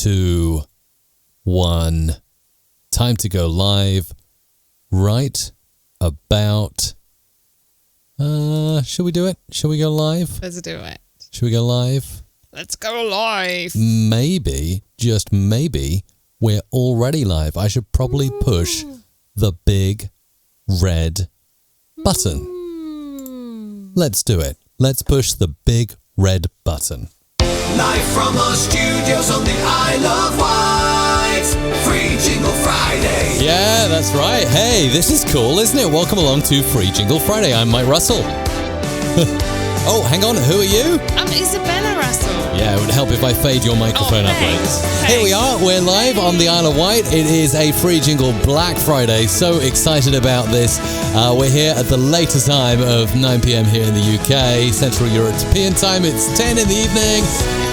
2, 1. Time to go live right about... should we do it? Shall we go live? Let's do it. Should we go live? Let's go live. Maybe, just maybe, we're already live. I should probably push the big red button. Let's do it. Let's push the big red button. Live from our studios on the Isle of Wight. Free Jingle Friday. Yeah, that's right. Hey, this is cool, isn't it? Welcome along to Free Jingle Friday. I'm Mike Russell. Oh, hang on. Who are you? I'm Isabella Russell. Yeah, it would help if I fade your microphone up, please. Here we are. We're live on the Isle of Wight. It is a Free Jingle Black Friday. So excited about this. We're here at the later time of 9 p.m. here in the UK, Central European time. It's 10 in the evening.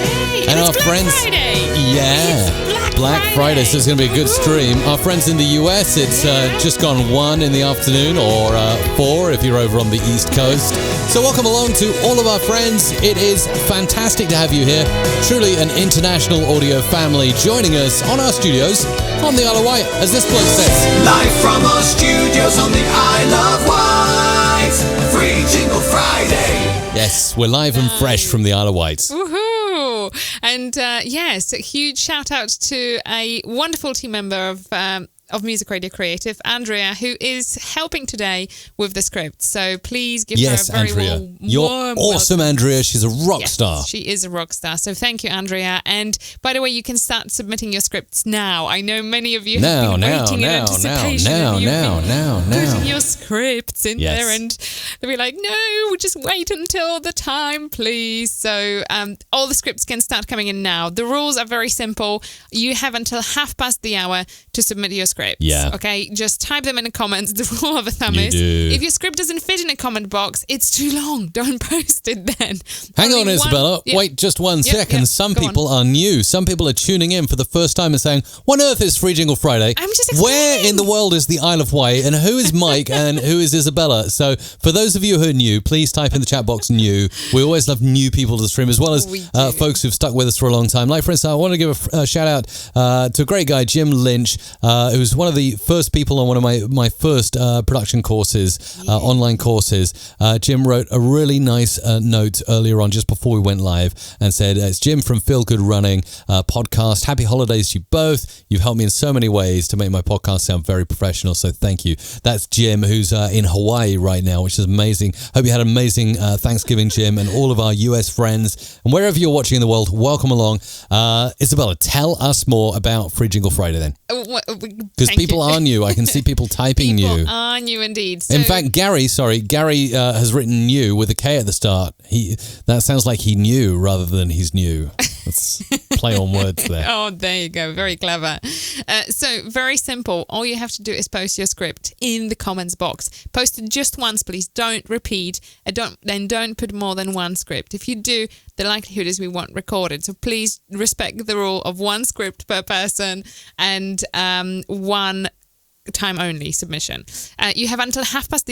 Hey, and it's our Black friends, Friday. yeah, It's Black Friday. So it's going to be a good stream. Our friends in the US, it's just gone 1 in the afternoon, or 4 if you're over on the East Coast. So welcome along to all of our friends. It is fantastic to have you here. Truly an international audio family joining us on our studios on the Isle of Wight, as this bloke says. Live from our studios on the Isle of Wight. Free Jingle Friday. Yes, we're live and fresh from the Isle of Wight. Woohoo! And yes, a huge shout out to a wonderful team member of Music Radio Creative, Andrea, who is helping today with the script. So please give her a very Andrea. warm You're awesome, welcome. Andrea. She's a rock star. She is a rock star. So thank you, Andrea. And by the way, you can start submitting your scripts now. I know many of you have been waiting in anticipation. Putting your scripts in there, and they'll be like, no, just wait until the time, please. So all the scripts can start coming in now. The rules are very simple. You have until hour to submit your script. Yeah. Okay, just type them in the comments. The rule of the thumb is if your script doesn't fit in a comment box, it's too long. Don't post it then. Hang on, Isabella. Wait just 1 second. Some people are new. Some people are tuning in for the first time and saying, what on earth is Free Jingle Friday? I'm just explaining. Where in the world is the Isle of Wight? And who is Mike and who is Isabella? So for those of you who are new, please type in the chat box new. We always love new people to the stream, as well as folks who've stuck with us for a long time. Like, for instance, I want to give a shout out to a great guy, Jim Lynch, who's one of the first people on one of my first production courses, online courses. Jim wrote a really nice note earlier on, just before we went live, and said, it's Jim from Feel Good Running podcast. Happy holidays to you both. You've helped me in so many ways to make my podcast sound very professional, so thank you. That's Jim, who's in Hawaii right now, which is amazing. Hope you had an amazing Thanksgiving, Jim, and all of our US friends. And wherever you're watching in the world, welcome along. Isabella, tell us more about Free Jingle Friday then. Because people are new. I can see people typing new. People are new indeed. So, in fact, Gary has written new with a K at the start. That sounds like he knew rather than he's new. Let's play on words there. Oh, there you go. Very clever. So very simple. All you have to do is post your script in the comments box. Post it just once, please. Don't repeat. Don't put more than one script. If you do, the likelihood is we won't record it. So please respect the rule of one script per person and one time only submission. You have until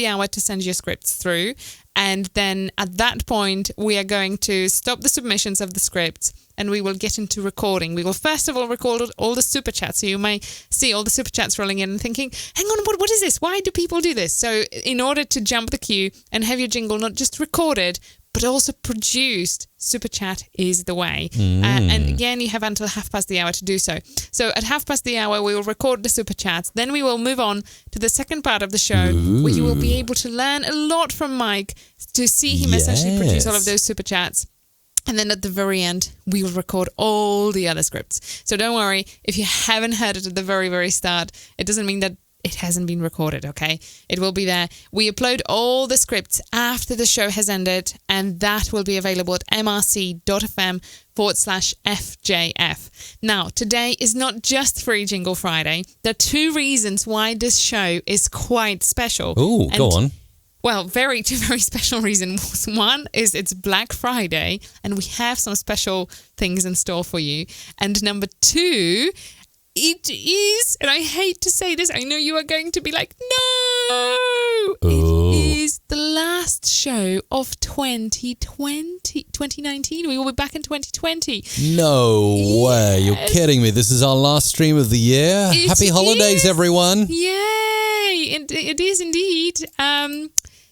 hour to send your scripts through, and then at that point we are going to stop the submissions of the scripts and we will get into recording. We will first of all record all the super chats, so you may see all the super chats rolling in and thinking, hang on, what is this? Why do people do this? So in order to jump the queue and have your jingle not just recorded but also produced, Super Chat is the way. And again, you have until hour to do so. So at hour, we will record the Super Chats. Then we will move on to the second part of the show, where you will be able to learn a lot from Mike, to see him essentially produce all of those Super Chats. And then at the very end, we will record all the other scripts. So don't worry, if you haven't heard it at the very, very start, it doesn't mean that it hasn't been recorded, okay? It will be there. We upload all the scripts after the show has ended, and that will be available at mrc.fm/FJF. Now, today is not just Free Jingle Friday. There are 2 reasons why this show is quite special. Oh, go on. Well, two very special reasons. One is it's Black Friday, and we have some special things in store for you. And number 2... it is, and I hate to say this, I know you are going to be like, no, it is the last show of 2019. We will be back in 2020. No way. You're kidding me. This is our last stream of the year. Happy holidays, everyone. Yay. It is indeed.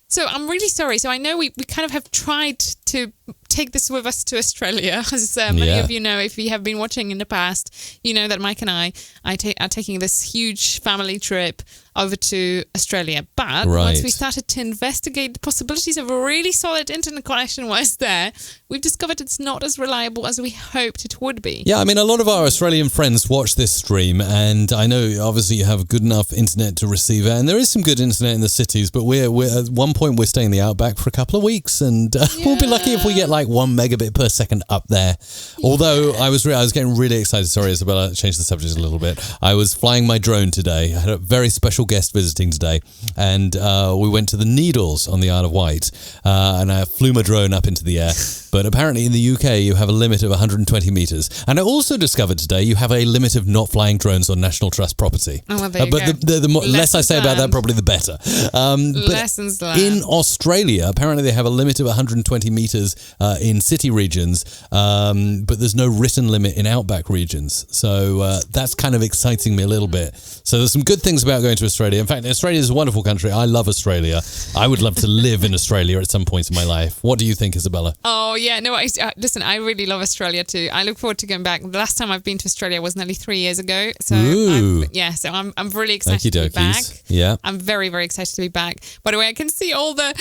So I'm really sorry. So I know we kind of have tried to take this with us to Australia. As many of you know, if you have been watching in the past, you know that Mike and I are taking this huge family trip over to Australia. But once we started to investigate the possibilities of a really solid internet connection whilst there, we've discovered it's not as reliable as we hoped it would be. Yeah, I mean, a lot of our Australian friends watch this stream, and I know obviously you have good enough internet to receive it, and there is some good internet in the cities, but we're at one point we're staying in the outback for a couple of weeks, and we'll be lucky if we get like 1 megabit per second up there. Although I was getting really excited. Sorry, Isabella, change the subject a little bit. I was flying my drone today. I had a very special guest visiting today, and we went to the Needles on the Isle of Wight, and I flew my drone up into the air. But apparently in the UK you have a limit of 120 meters, and I also discovered today you have a limit of not flying drones on National Trust property. Oh, well, there you go. The less I say about that, probably the better. Lessons learned. In Australia, apparently they have a limit of 120 meters in city regions, but there's no written limit in outback regions. So that's kind of exciting me a little bit. So there's some good things about going to Australia. In fact, Australia is a wonderful country. I love Australia. I would love to live in Australia at some point in my life. What do you think, Isabella? Oh, yeah. No, listen, I really love Australia too. I look forward to going back. The last time I've been to Australia was nearly 3 years ago. So I'm really excited to be back. Yeah. I'm very, very excited to be back. By the way, I can see all the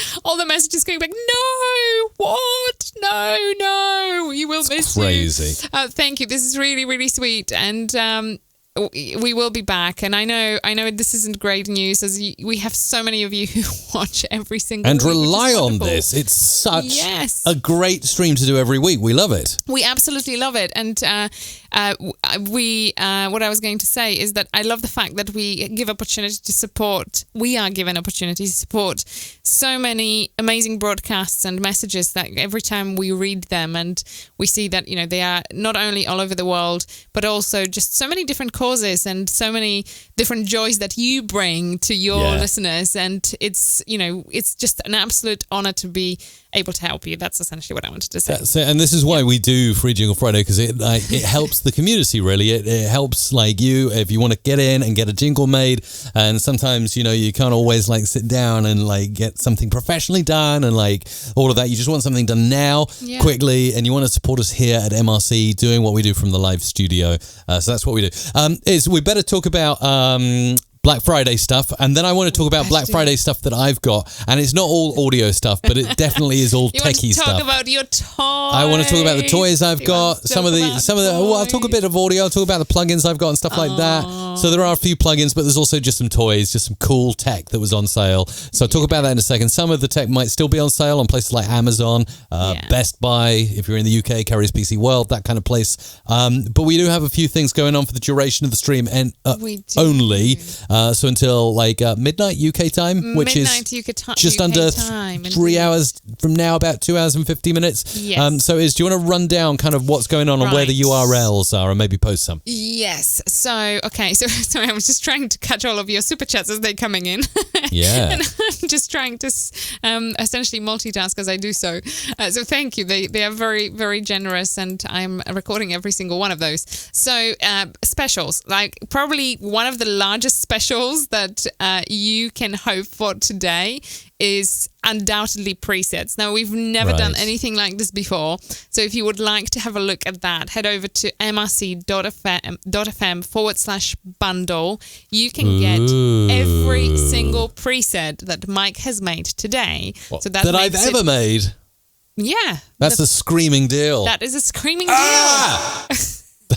messages going back. No, what? No, you will miss crazy. Thank you. This is really, really sweet. And we will be back, and I know this isn't great news, as we have so many of you who watch every single and week, rely on this. It's such a great stream to do every week. We love it. We absolutely love it, and what I was going to say is that I love the fact that we give opportunity to support. We are given opportunity to support so many amazing broadcasts and messages that every time we read them, and we see that they are not only all over the world, but also just so many different causes and so many different joys that you bring to your listeners, and it's just an absolute honor to be able to help you. That's essentially what I wanted to say. That's it. And this is why we do Free Jingle Friday, because it helps the community, really. It helps you if you want to get in and get a jingle made, and sometimes you can't always sit down and get something professionally done and all of that. You just want something done now, quickly, and you want to support us here at MRC doing what we do from the live studio. So that's what we do. We better talk about Black Friday stuff, and then I want to talk about Black Friday stuff that I've got, and it's not all audio stuff, but it definitely is all techie stuff. You want to talk about your toys? I want to talk about the toys I've got. Some of the. I'll talk a bit of audio. I'll talk about the plugins I've got and stuff like that. So there are a few plugins, but there's also just some toys, just some cool tech that was on sale. So I'll talk about that in a second. Some of the tech might still be on sale on places like Amazon, Best Buy, if you're in the UK, Carrier's PC World, that kind of place. But we do have a few things going on for the duration of the stream, and only. So until midnight UK time, which is just under 3 hours from now, about 2 hours and 50 minutes. Yes. So do you want to run down kind of what's going on and where the URLs are, and maybe post some? Yes. So sorry, I was just trying to catch all of your super chats as they're coming in. Yeah. And I'm just trying to essentially multitask as I do so. So thank you. They are very, very generous, and I'm recording every single one of those. So specials, probably one of the largest specials that you can hope for today is undoubtedly presets. Now, we've never done anything like this before, so if you would like to have a look at that, head over to mrc.fm/bundle. You can get every single preset that Mike has made today. So that I've ever made? Yeah. That's a screaming deal. That is a screaming deal.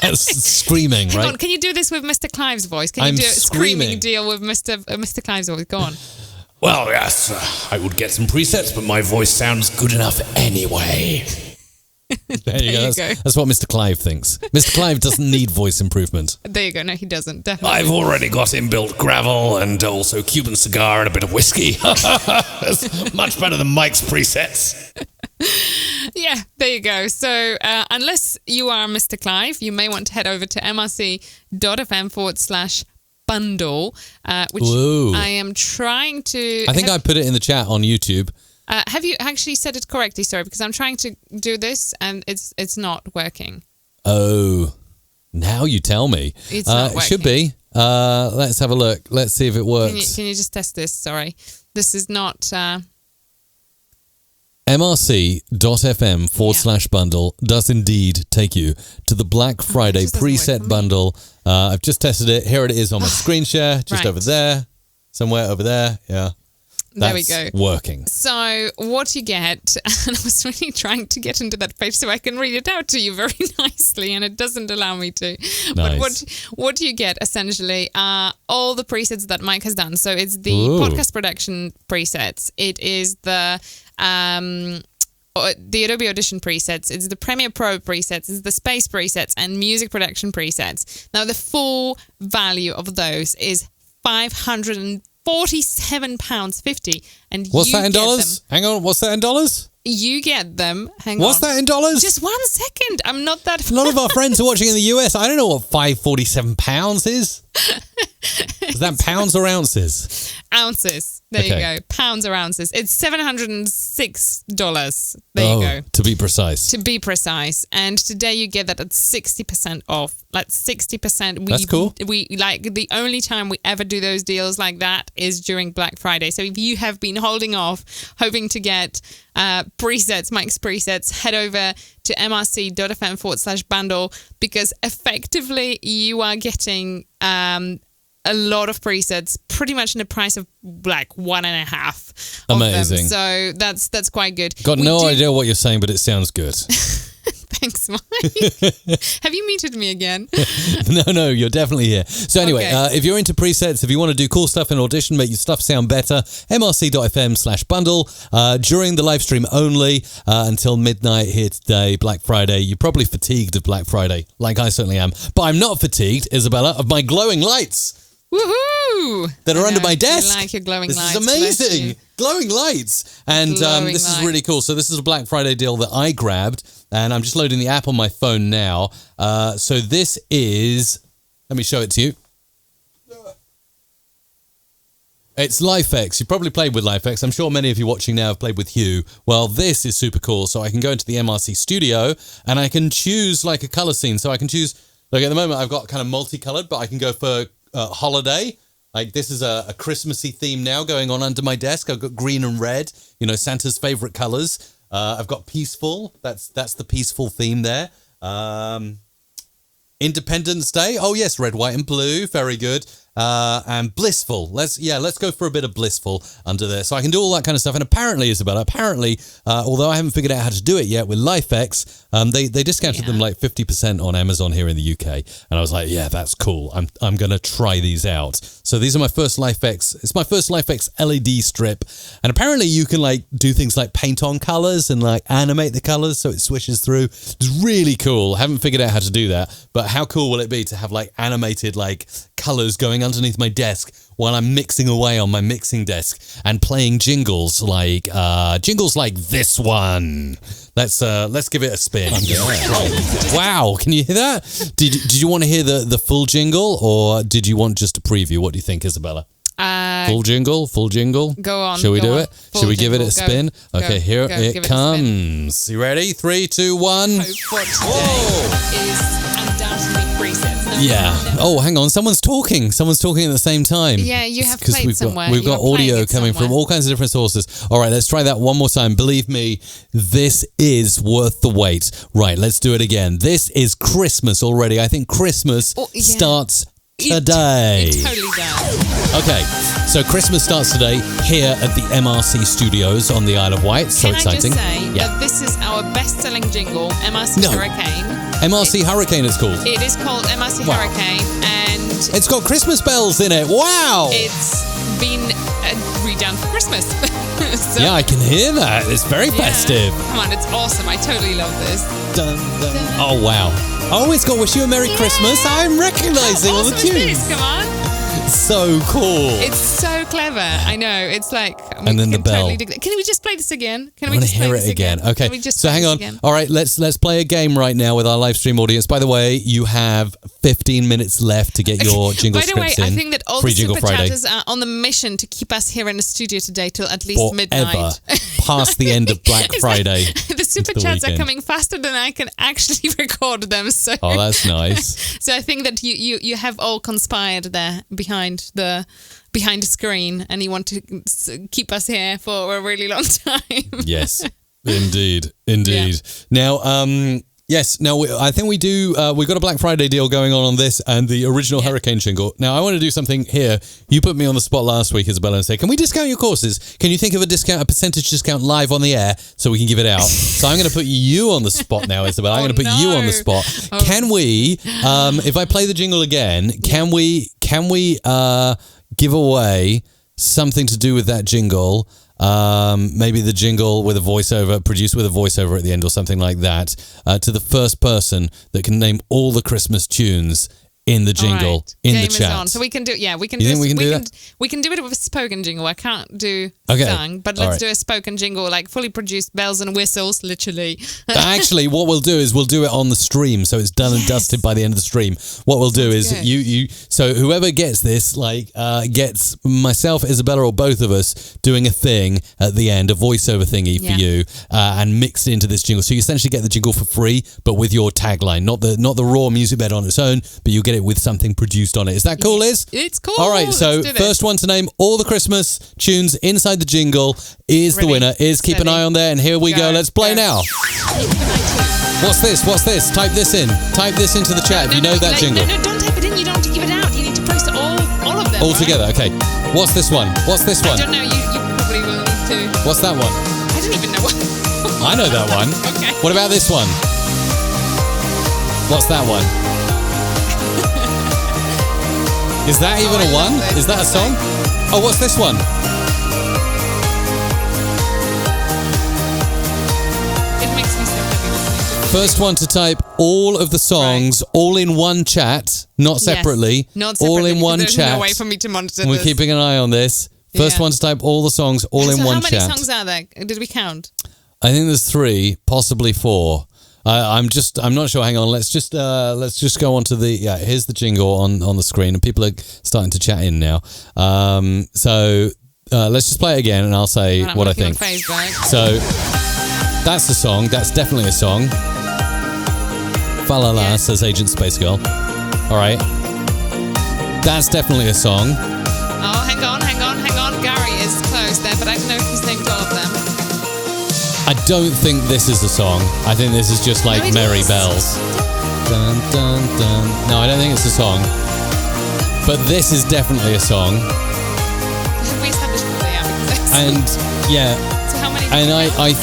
That's screaming, right? Hang on, can you do this with Mr. Clive's voice? Can you do a screaming deal with Mr. Clive's voice? Go on. Well, yes, I would get some presets, but my voice sounds good enough anyway. There you go. That's what Mr. Clive thinks. Mr. Clive doesn't need voice improvement. There you go. No, he doesn't. Definitely. I've already got inbuilt gravel and also Cuban cigar and a bit of whiskey. That's much better than Mike's presets. Yeah, there you go. So unless you are Mr. Clive, you may want to head over to mrc.fm/bundle. bundle, which Ooh. I am trying to... I think I put it in the chat on YouTube. Have you actually said it correctly? Sorry, because I'm trying to do this and it's not working. Oh, now you tell me. It's not working. It should be. Let's have a look. Let's see if it works. Can you just test this? Sorry. This is not... mrc.fm/bundle does indeed take you to the Black Friday preset bundle. I've just tested it. Here it is on my screen share, just over there. Somewhere over there. Yeah. There we go. Working. So what you get, and I was really trying to get into that page so I can read it out to you very nicely, and it doesn't allow me to. Nice. But what you get essentially are all the presets that Mike has done. So it's the podcast production presets. It is the Adobe Audition presets, it's the Premiere Pro presets, it's the Space presets, and music production presets. Now, the full value of those is £547.50. And what's that in dollars? Hang on, what's that in dollars? You get them. Hang What's on. that in dollars? Just 1 second. I'm not that. A lot of our friends are watching in the US. I don't know what £547 is. Is that pounds or ounces? Ounces. There you go. Pounds or ounces. It's $706. There you go. To be precise. To be precise. And today you get that at 60% off. Like 60%. That's cool. We like the only time we ever do those deals like that is during Black Friday. So if you have been holding off, hoping to get presets, Mike's presets, head over to mrc.fm/bundle, because effectively you are getting a lot of presets pretty much in the price of like 1.5 of Amazing. them. So that's quite good. Got no idea what you're saying, but it sounds good. Thanks, Mike. Have you muted me again? No, you're definitely here. So anyway, if you're into presets, if you want to do cool stuff in Audition, make your stuff sound better, mrc.fm/bundle. During the live stream only until midnight here today, Black Friday. You're probably fatigued of Black Friday, like I certainly am. But I'm not fatigued, Isabella, of my glowing lights. Woohoo! That are under my desk. I like your glowing lights. This is amazing. Glowing lights. And this is really cool. So this is a Black Friday deal that I grabbed, and I'm just loading the app on my phone now. So this is, let me show it to you. It's LifeX. You probably played with LifeX. I'm sure many of you watching now have played with Hue. Well, this is super cool. So I can go into the MRC studio and I can choose like a color scene. So I can choose, like at the moment I've got kind of multicolored, but I can go for holiday. Like this is a Christmassy theme now going on under my desk. I've got green and red, you know, Santa's favorite colors. I've got peaceful. That's the peaceful theme there. Independence Day. Oh yes, red, white, and blue. Very good. And blissful. Let's go for a bit of blissful under there. So I can do all that kind of stuff. And apparently, Isabella, although I haven't figured out how to do it yet with LifeX, they discounted them like 50% on Amazon here in the UK. And I was like, yeah, that's cool. I'm going to try these out. So these are my first LifeX. It's my first LifeX LED strip. And apparently you can like do things like paint on colors and like animate the colors so it swishes through. It's really cool. I haven't figured out how to do that. But how cool will it be to have like animated like colors going underneath my desk while I'm mixing away on my mixing desk and playing jingles like this one. Let's give it a spin. Wow, can you hear that? Did you want to hear the full jingle, or did you want just a preview? What do you think, Isabella? Full jingle? Go on. Shall we do it? Full Shall we give it jingle. a spin? Okay, here it comes. You ready? 3, 2, 1. Hope for today is undoubtedly presets. Yeah. Oh, hang on. Someone's talking at the same time. Yeah, you have played somewhere. We've got audio coming from all kinds of different sources. All right, let's try that one more time. Believe me, this is worth the wait. Right, let's do it again. This is Christmas already. I think Christmas starts today. It totally does. Okay, so Christmas starts today here at the MRC studios on the Isle of Wight. So exciting. Can I just say that this is our best-selling jingle, MRC Hurricane. MRC Hurricane is called. It is called MRC Hurricane, and it's got Christmas bells in it. Wow! It's been redone for Christmas. So, yeah, I can hear that. It's very festive. Come on, it's awesome. I totally love this. Dun, dun. Oh wow! Oh, it's got "Wish You a Merry Christmas." I'm recognizing all the tunes. Come on. So cool. It's so clever. I know. It's like, and then the bell. Can we just play this again? I want to hear it again. Okay. Can we just so hang on. All right, let's play a game right now with our live stream audience. By the way, you have 15 minutes left to get your jingle scripts in. By the way, I think that all Free the Jingle super Friday. chatters are on the mission to keep us here in the studio today till at least midnight. Past the end of Black Friday. The super chats are coming faster than I can actually record them. So that's nice. So I think that you have all conspired there behind the screen, and you want to keep us here for a really long time. Yes, indeed. Yeah. Now, yes. Now, I think we do. We've got a Black Friday deal going on this and the original Hurricane jingle. Now, I want to do something here. You put me on the spot last week, Isabella, and say, can we discount your courses? Can you think of a percentage discount live on the air so we can give it out? So I'm going to put you on the spot now, Isabella. I'm going to put you on the spot. Can we, if I play the jingle again, can we give away something to do with that jingle? Maybe the jingle with a voiceover, produced with a voiceover at the end or something like that, to the first person that can name all the Christmas tunes in the jingle, in the chat. On. So we can do, we can do that? We can do it with a spoken jingle. I can't do sung, but let's do a spoken jingle, like fully produced bells and whistles, literally. Actually, what we'll do is we'll do it on the stream, so it's done and dusted by the end of the stream. What we'll do is so whoever gets this, gets myself, Isabella, or both of us doing a thing at the end, a voiceover thingy for you, and mixed into this jingle. So you essentially get the jingle for free, but with your tagline, not the raw music bed on its own, but you get it with something produced on it. Is that cool, Liz? It's cool. All right, so first one to name all the Christmas tunes inside the jingle is the winner. Keep an eye on there, and here we go. Let's play now. What's this? Type this in. Type this into the chat if you know that jingle. No, don't type it in. You don't have to give it out. You need to post all of them. All together, okay. What's this one? I don't know. You probably will need to. What's that one? I don't even know what. I know that one. Okay. What about this one? What's that one? Is that even a one? Is that a song? Oh, what's this one? It makes me so happy. First one to type all of the songs, all in one chat, not separately. Not separately. All in one There's chat. no way for me to monitor We're this. keeping an eye on this. First one to type all the songs, all in one chat. So how many songs are there? Did we count? I think there's 3, possibly 4. I'm not sure. Hang on. Let's just go on to the, here's the jingle on the screen, and people are starting to chat in now. So let's just play it again, and I'll say what I think. So that's the song. That's definitely a song. Fa la la, says Agent Space Girl. All right. That's definitely a song. Oh, hang on. Gary is close there, but I don't know if he's named all of them. I don't think this is a song. I think this is just like Merry Bells. Dun, dun, dun. No, I don't think it's a song. But this is definitely a song. Have we established what they are? And So how many? And I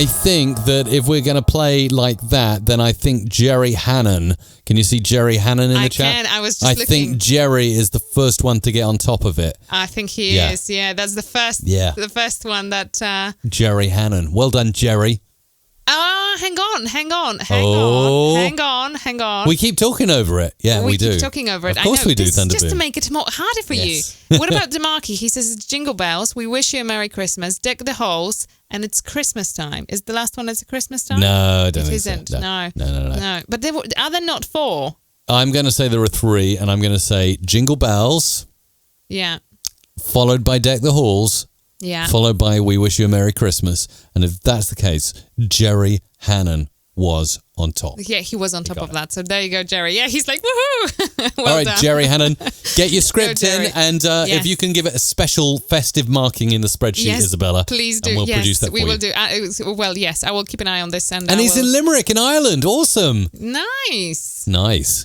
think that if we're going to play like that, then I think Jerry Hannon. Can you see Jerry Hannon in the chat? I can. I was just looking. I think Jerry is the first one to get on top of it. I think he is. Yeah, that's the first. Yeah. The first one that. Jerry Hannon. Well done, Jerry. Hang on. We keep talking over it. Yeah, we do. We keep talking over it. Of course I know. we do, This Thunderboom. is just to make it more harder for you. What about Demarki? He says it's Jingle Bells. We wish you a Merry Christmas. Deck the halls. And it's Christmas time. Is the last one a Christmas time? No, I don't think it isn't. So. No. But are there not 4? I'm going to say there are 3, and I'm going to say Jingle Bells. Yeah. Followed by Deck the Halls. Yeah. Followed by We Wish You a Merry Christmas. And if that's the case, Jerry Hannon was on top. Yeah, he was on top of that. So there you go, Jerry. Yeah, he's like, woohoo! All right, done. Jerry Hannon, get your script in, and if you can give it a special festive marking in the spreadsheet, Isabella. Please do. And we'll produce that for you. We will do. Well, yes, I will keep an eye on this. And he's in Limerick, in Ireland. Awesome. Nice.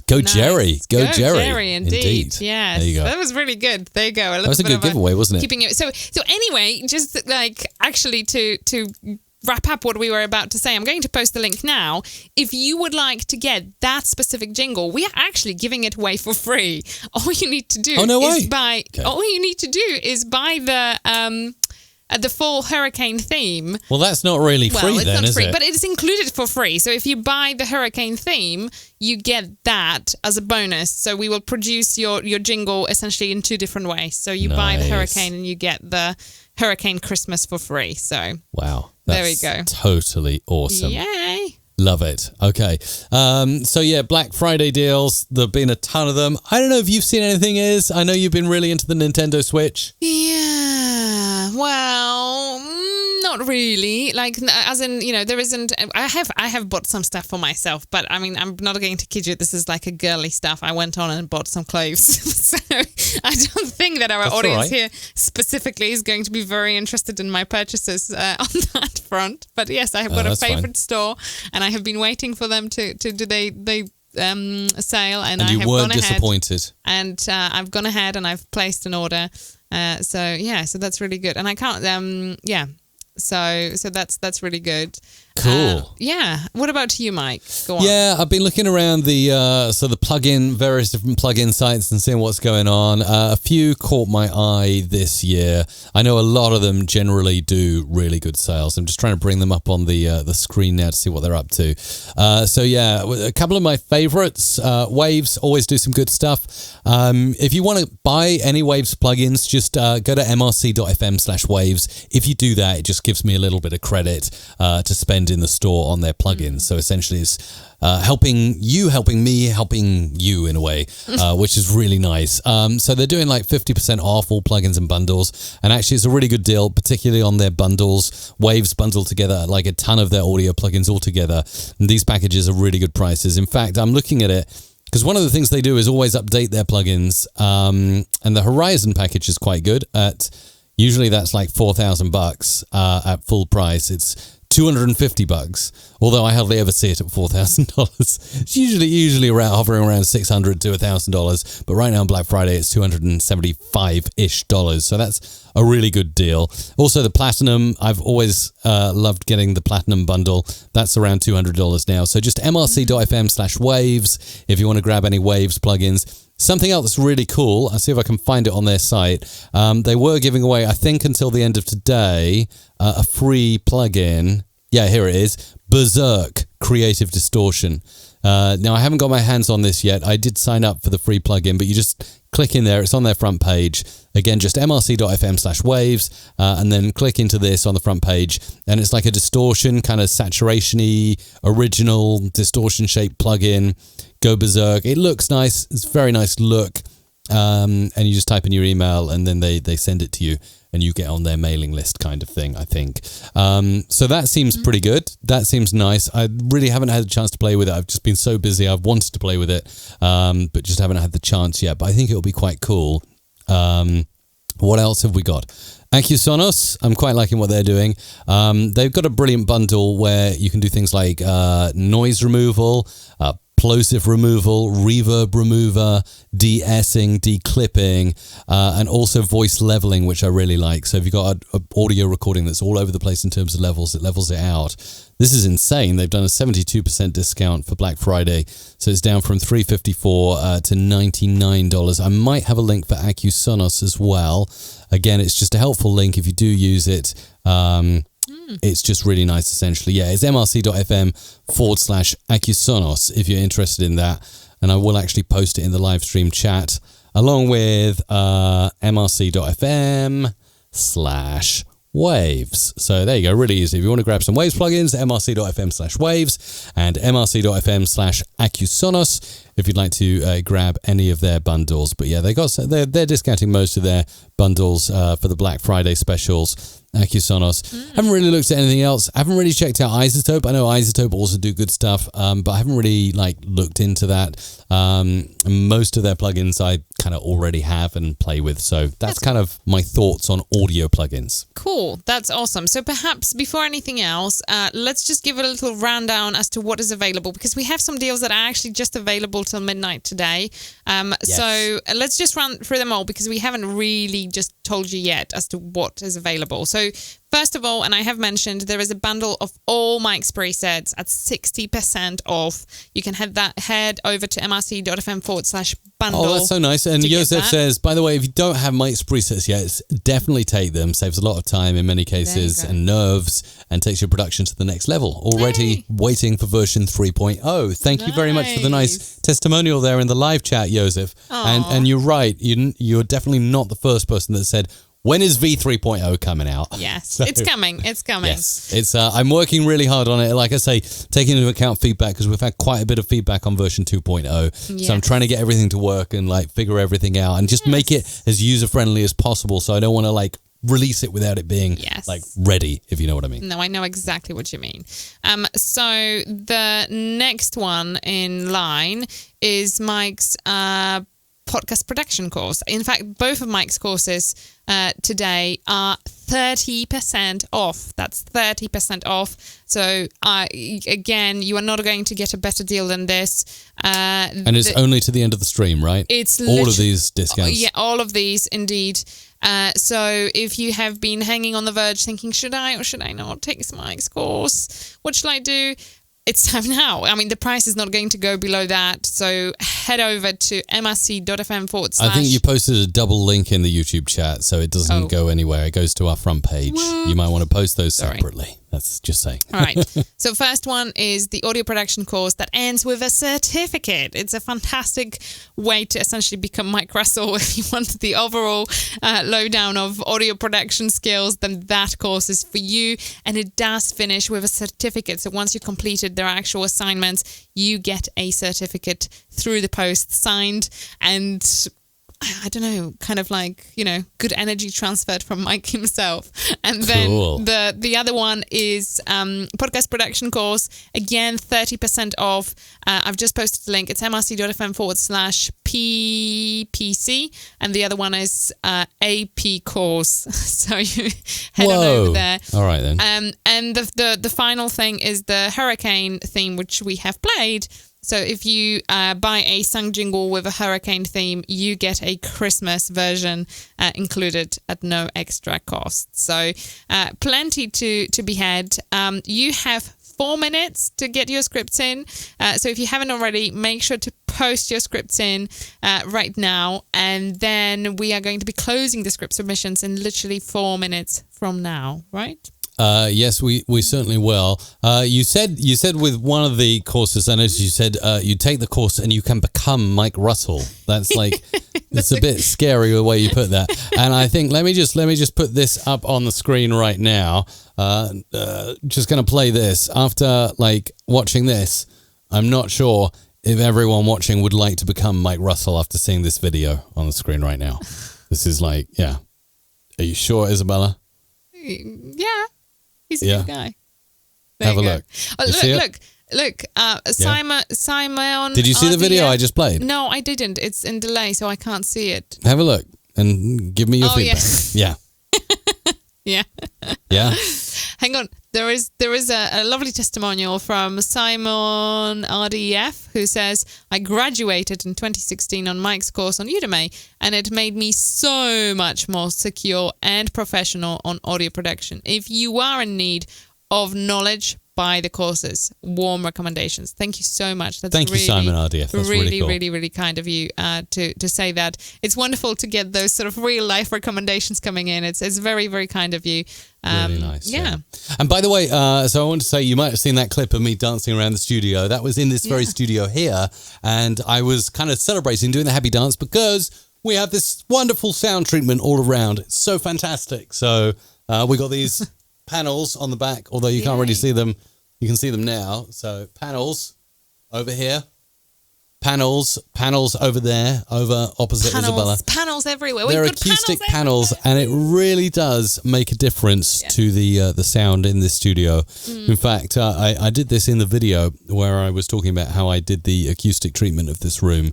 Go, Jerry. Go, Jerry. Jerry, indeed. Yes. There you go. That was really good. There you go. That was a good giveaway, wasn't it? Keeping it. So anyway, just like actually to wrap up what we were about to say, I'm going to post the link now. If you would like to get that specific jingle, we are actually giving it away for free. All you need to do is buy the the full hurricane theme. Well, that's not really free it's then, not is free, it? but it's included for free. So if you buy the hurricane theme, you get that as a bonus. So we will produce your jingle essentially in 2 different ways. So you buy the hurricane and you get the hurricane Christmas for free. So wow, there we go. Totally awesome. Yay. Love it. Okay. So yeah, Black Friday deals. There've been a ton of them. I don't know if you've seen anything, Iz. I know you've been really into the Nintendo Switch. Yeah. Well, not really. Like, as in, there isn't. I have bought some stuff for myself, but I mean, I'm not going to kid you. This is like a girly stuff. I went on and bought some clothes. So I don't think that our audience here specifically is going to be very interested in my purchases on that front. But yes, I have got a favorite store, and I have been waiting for them to do they sale, and I have gone ahead. Disappointed. And I've gone ahead and I've placed an order. So that's really good. And I can't. So that's really good. Cool. Yeah. What about you, Mike? Go on. Yeah, I've been looking around the various different plugin sites and seeing what's going on. A few caught my eye this year. I know a lot of them generally do really good sales. I'm just trying to bring them up on the screen now to see what they're up to. So yeah, a couple of my favorites. Waves always do some good stuff. If you want to buy any Waves plugins, just go to mrc.fm/waves. If you do that, it just gives me a little bit of credit to spend in the store on their plugins. So essentially it's helping me, helping you in a way, which is really nice. So they're doing like 50% off all plugins and bundles. And actually it's a really good deal, particularly on their bundles. Waves bundle together like a ton of their audio plugins all together. And these packages are really good prices. In fact, I'm looking at it because one of the things they do is always update their plugins. And the Horizon package is quite good usually that's like $4,000 at full price. It's $250, although I hardly ever see it at $4,000. It's usually around hovering around $600 to $1,000, but right now on Black Friday it's $275-ish. So that's a really good deal. Also the Platinum, I've always loved getting the Platinum bundle. That's around $200 now. So just mrc.fm/waves if you want to grab any Waves plugins. Something else that's really cool, I'll see if I can find it on their site. They were giving away, I think until the end of today, a free plugin. Yeah, here it is. Berserk Creative Distortion. Now, I haven't got my hands on this yet. I did sign up for the free plugin, but you just click in there. It's on their front page. Again, just mrc.fm/waves, and then click into this on the front page. And it's like a distortion, kind of saturation-y, original distortion-shaped plugin. Go berserk. It looks nice. It's a very nice look. And you just type in your email and then they send it to you and you get on their mailing list kind of thing, I think. So that seems pretty good. That seems nice. I really haven't had a chance to play with it. I've just been so busy. I've wanted to play with it, but just haven't had the chance yet. But I think it'll be quite cool. What else have we got? Acoustic, I'm quite liking what they're doing. They've got a brilliant bundle where you can do things like noise removal, plosive removal, reverb remover, de-essing, declipping, and also voice leveling, which I really like. So if you've got an audio recording that's all over the place in terms of levels, it levels it out. This is insane. They've done a 72% discount for Black Friday. So it's down from $354 to $99. I might have a link for Acoustic as well. Again, it's just a helpful link if you do use it. It's just really nice, essentially. Yeah, it's mrc.fm/Acoustic if you're interested in that. And I will actually post it in the live stream chat along with mrc.fm/waves. So there you go, really easy. If you want to grab some Waves plugins, mrc.fm/waves and mrc.fm/Acoustic if you'd like to grab any of their bundles. But yeah, they're discounting most of their bundles for the Black Friday specials. Acoustic. Haven't really looked at anything else. I haven't really checked out Isotope. I know Isotope also do good stuff, but I haven't really looked into that. Most of their plugins I kind of already have and play with. So that's kind of my thoughts on audio plugins. Cool. That's awesome. So perhaps before anything else, let's just give a little rundown as to what is available, because we have some deals that are actually just available till midnight today. Yes. So let's just run through them all, because we haven't really just told you yet as to what is available. So So first of all, and I have mentioned, there is a bundle of all Mike's presets at 60% off. You can head over to mrc.fm/bundle. Oh, that's so nice. And Joseph says, by the way, if you don't have Mike's presets yet, definitely take them. Saves a lot of time in many cases and nerves, and takes your production to the next level. Already waiting for version 3.0. Thank you very much for the nice testimonial there in the live chat, Joseph. And you're right. You're definitely not the first person that said, when is V3.0 coming out? Yes, so, it's coming. It's coming. Yes, it's. I'm working really hard on it. Like I say, taking into account feedback, because we've had quite a bit of feedback on version 2.0. Yes. So I'm trying to get everything to work and like figure everything out and just make it as user friendly as possible. So I don't want to like release it without it being like ready, if you know what I mean. No, I know exactly what you mean. So the next one in line is Mike's podcast production course. In fact, both of Mike's courses today are 30% off. That's 30% off. So again, you are not going to get a better deal than this. And it's only to the end of the stream, right? It's all of these discounts. Yeah, all of these indeed. So if you have been hanging on the verge thinking, should I or should I not take Mike's course? What shall I do? It's time now. I mean, the price is not going to go below that. So head over to mrc.fm/. I think you posted a double link in the YouTube chat, so it doesn't go anywhere. It goes to our front page. What? You might want to post those separately. That's just saying. All right. So first one is the audio production course that ends with a certificate. It's a fantastic way to essentially become Mike Russell. If you want the overall lowdown of audio production skills, then that course is for you. And it does finish with a certificate. So once you completed their actual assignments, you get a certificate through the post signed and I don't know, kind of like, you know, good energy transferred from Mike himself. And then the other one is podcast production course. Again, 30% off. I've just posted the link. It's mrc.fm/PPC. And the other one is AP course. So you head on over there. All right then. And the final thing is the hurricane theme, which we have played. So if you buy a sung jingle with a hurricane theme, you get a Christmas version included at no extra cost. So plenty to be had. You have 4 minutes to get your scripts in. So if you haven't already, make sure to post your scripts in right now. And then we are going to be closing the script submissions in literally 4 minutes from now, right? Yes, we certainly will. You said with one of the courses, and as you said, you take the course and you can become Mike Russell. That's like it's a bit scary the way you put that. And I think let me just put this up on the screen right now. Just going to play this. After like watching this, I'm not sure if everyone watching would like to become Mike Russell after seeing this video on the screen right now. This is like, yeah. Are you sure, Isabella? Yeah. He's a good guy. Have a look. Oh, look. Simon. Did you see the video I just played? No, I didn't. It's in delay, so I can't see it. Have a look and give me your feedback. Yeah. Yeah. Yeah. Yeah. Hang on. There is a lovely testimonial from Simon RDF who says, I graduated in 2016 on Mike's course on Udemy, and it made me so much more secure and professional on audio production. If you are in need of knowledge, buy the courses. Warm recommendations. Thank you so much. That's Thank you, Simon RDF. That's really cool. Really kind of you to say that. It's wonderful to get those sort of real life recommendations coming in. It's very, very kind of you. Really nice. Yeah. And by the way, so I want to say you might have seen that clip of me dancing around the studio. That was in this very studio here. And I was kind of celebrating doing the happy dance because we have this wonderful sound treatment all around. It's so fantastic. So we got these panels on the back, although you can't really see them. You can see them now. So panels over here. Panels over there, over opposite Isabella. Panels everywhere. They're acoustic panels, and it really does make a difference to the sound in this studio. In fact, I did this in the video where I was talking about how I did the acoustic treatment of this room.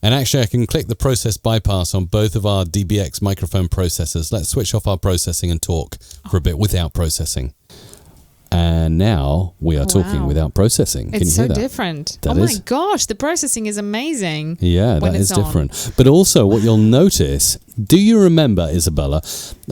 And actually, I can click the process bypass on both of our DBX microphone processors. Let's switch off our processing and talk for a bit without processing. And now we are talking without processing. Can It's you hear so that? different. That my is. gosh, the processing is amazing. Yeah, when that it's is different. But also what you'll notice, do you remember, Isabella,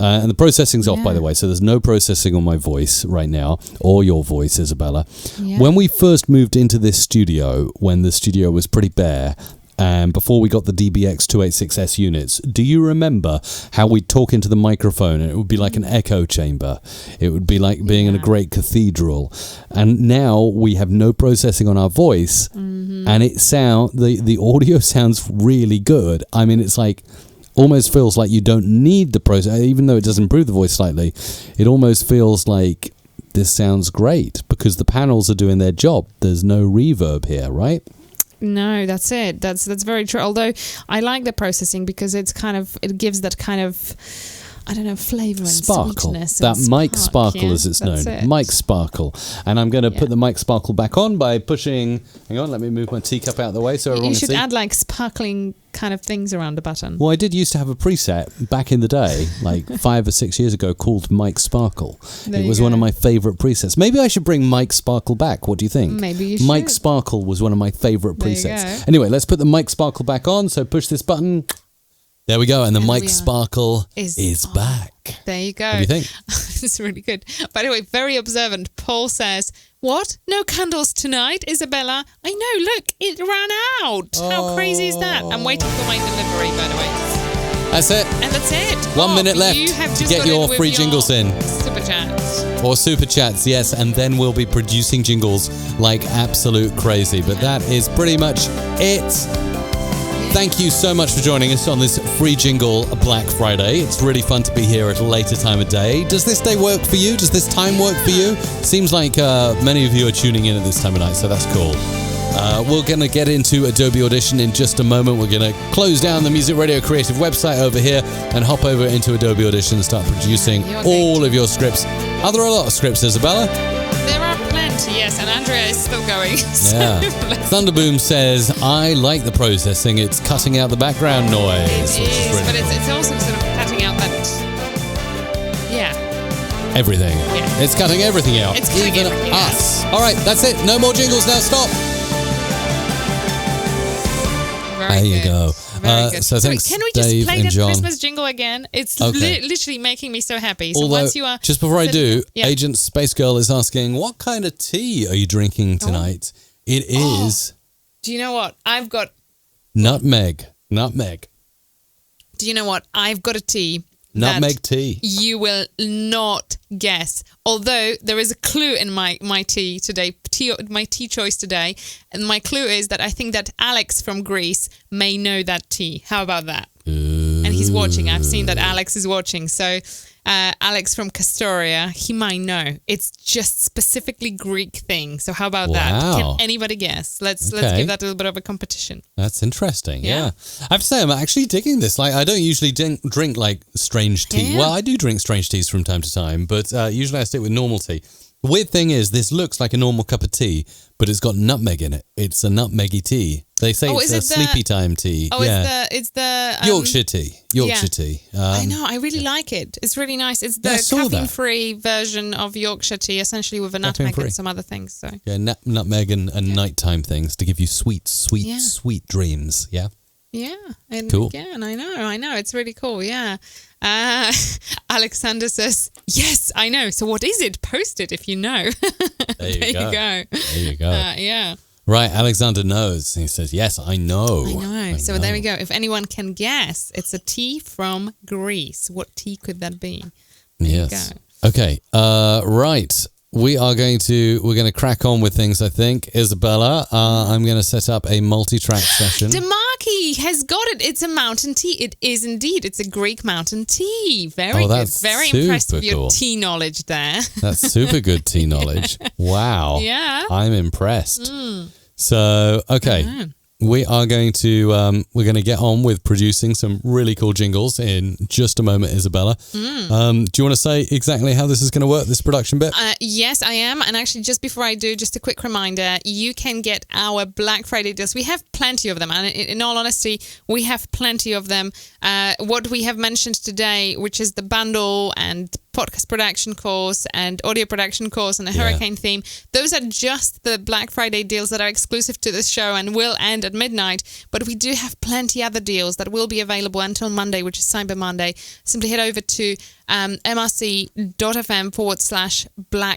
and the processing's off, by the way, so there's no processing on my voice right now, or your voice, Isabella. Yeah. When we first moved into this studio, when the studio was pretty bare, and before we got the DBX 286S units, do you remember how we'd talk into the microphone and it would be like an echo chamber? It would be like being in a great cathedral. And now we have no processing on our voice, and the audio sounds really good. I mean, it's like almost feels like you don't need the process, even though it does improve the voice slightly. It almost feels like this sounds great because the panels are doing their job. There's no reverb here, right? No, that's it. That's very true. Although I like the processing because it gives that kind of, I don't know, flavour and sparkle. sweetness. That and mic spark, sparkle, as it's known. it. Mic sparkle. And I'm going to put the mic sparkle back on by pushing. Hang on, let me move my teacup out of the way so everyone You can see. should add like sparkling kind of things around the button. Well, I did used to have a preset back in the day, like 5 or 6 years ago, called Mike Sparkle. There It was you one of go. my favourite presets. Maybe I should bring Mike Sparkle back. What do you think? Maybe you Mike should. Sparkle was one of my favourite There you presets. go. Anyway, let's put the Mike Sparkle back on. So push this button. There we go. And the And Mike we are- Sparkle is is on. back. There you go. What do you think? It's really good. By the way, very observant. Paul says, "What? No candles tonight, Isabella? I know. Look, it ran out. How crazy is that? I'm waiting for my delivery, by the way." That's it. And that's it. 1 minute left You have to just get got your in with free jingles in. Super chat. Or super chats, yes, and then we'll be producing jingles like absolute crazy. But that is pretty much it. Thank you so much for joining us on this free jingle Black Friday. It's really fun to be here at a later time of day. Does this day work for you? Does this time work for you? Seems like many of you are tuning in at this time of night, so that's cool. We're going to get into Adobe Audition in just a moment. We're going to close down the Music Radio Creative website over here and hop over into Adobe Audition and start producing all of your scripts. Are there a lot of scripts, Isabella? There are plenty, yes, and Andrea is still going. Yeah. Thunderboom says, I like the processing. It's cutting out the background noise. It which is, really but cool. it's also sort of cutting out that. Yeah. Everything. Yeah. It's cutting everything out. It's cutting Even everything us. All right, that's it. No more jingles now. Stop. Very There you good. go. Very good. So thanks, can we just Dave play and that John. Christmas jingle again? It's Okay. literally making me so happy. So Although, once you are just before I do, Yeah. Agent Space Girl is asking, what kind of tea are you drinking tonight? It is Do you know what? I've got nutmeg. Nutmeg. Do you know what? I've got a tea. Nutmeg that tea. You will not guess. Although there is a clue in my tea today, my tea choice today. And my clue is that I think that Alex from Greece may know that tea. How about that? And he's watching. I've seen that Alex is watching. So Alex from Castoria, he might know. It's just specifically Greek thing. So how about that? Wow. Can anybody guess? Let's Okay. give that a little bit of a competition. That's interesting. Yeah. Yeah. I have to say, I'm actually digging this. Like, I don't usually drink like strange tea. Yeah. Well, I do drink strange teas from time to time, but usually I stick with normal tea. The weird thing is, this looks like a normal cup of tea, but it's got nutmeg in it. It's a nutmeggy tea. They say Oh, it's is a it the- sleepy time tea. Oh, yeah. it's the Yorkshire tea. Yorkshire yeah. tea. I know. I really like it. It's really nice. It's the Yeah, I saw that. caffeine-free version of Yorkshire tea, essentially with a nutmeg Caffeine-free. and some other things. So Yeah, nutmeg and nighttime things to give you sweet dreams. Yeah. yeah, and Cool. yeah, and I know. It's really cool. Yeah. Alexander says, "Yes, I know. So what is it? Post it if you know." There you There go. you go. There you go. Yeah. Right, Alexander knows. He says, yes, I know. I know. So know. there we go. If anyone can guess, it's a tea from Greece. What tea could that be? There you Yes. Okay. Right. We're going to crack on with things, I think. Isabella, I'm going to set up a multi-track session. Demarki has got it. It's a mountain tea. It is indeed. It's a Greek mountain tea. Very Oh, good. that's Very impressed with super your cool. tea knowledge there. That's super good tea knowledge. Wow. Yeah. I'm impressed. So, okay. We are going to get on with producing some really cool jingles in just a moment, Isabella. Do you want to say exactly how this is going to work, this production bit? Yes, I am. And actually, just before I do, just a quick reminder, you can get our Black Friday deals. We have plenty of them. And in all honesty, we have plenty of them. What we have mentioned today, which is the bundle and podcast production course and audio production course and a hurricane theme. Those are just the Black Friday deals that are exclusive to this show and will end at midnight. But we do have plenty other deals that will be available until Monday, which is Cyber Monday. Simply head over to mrc.fm/Black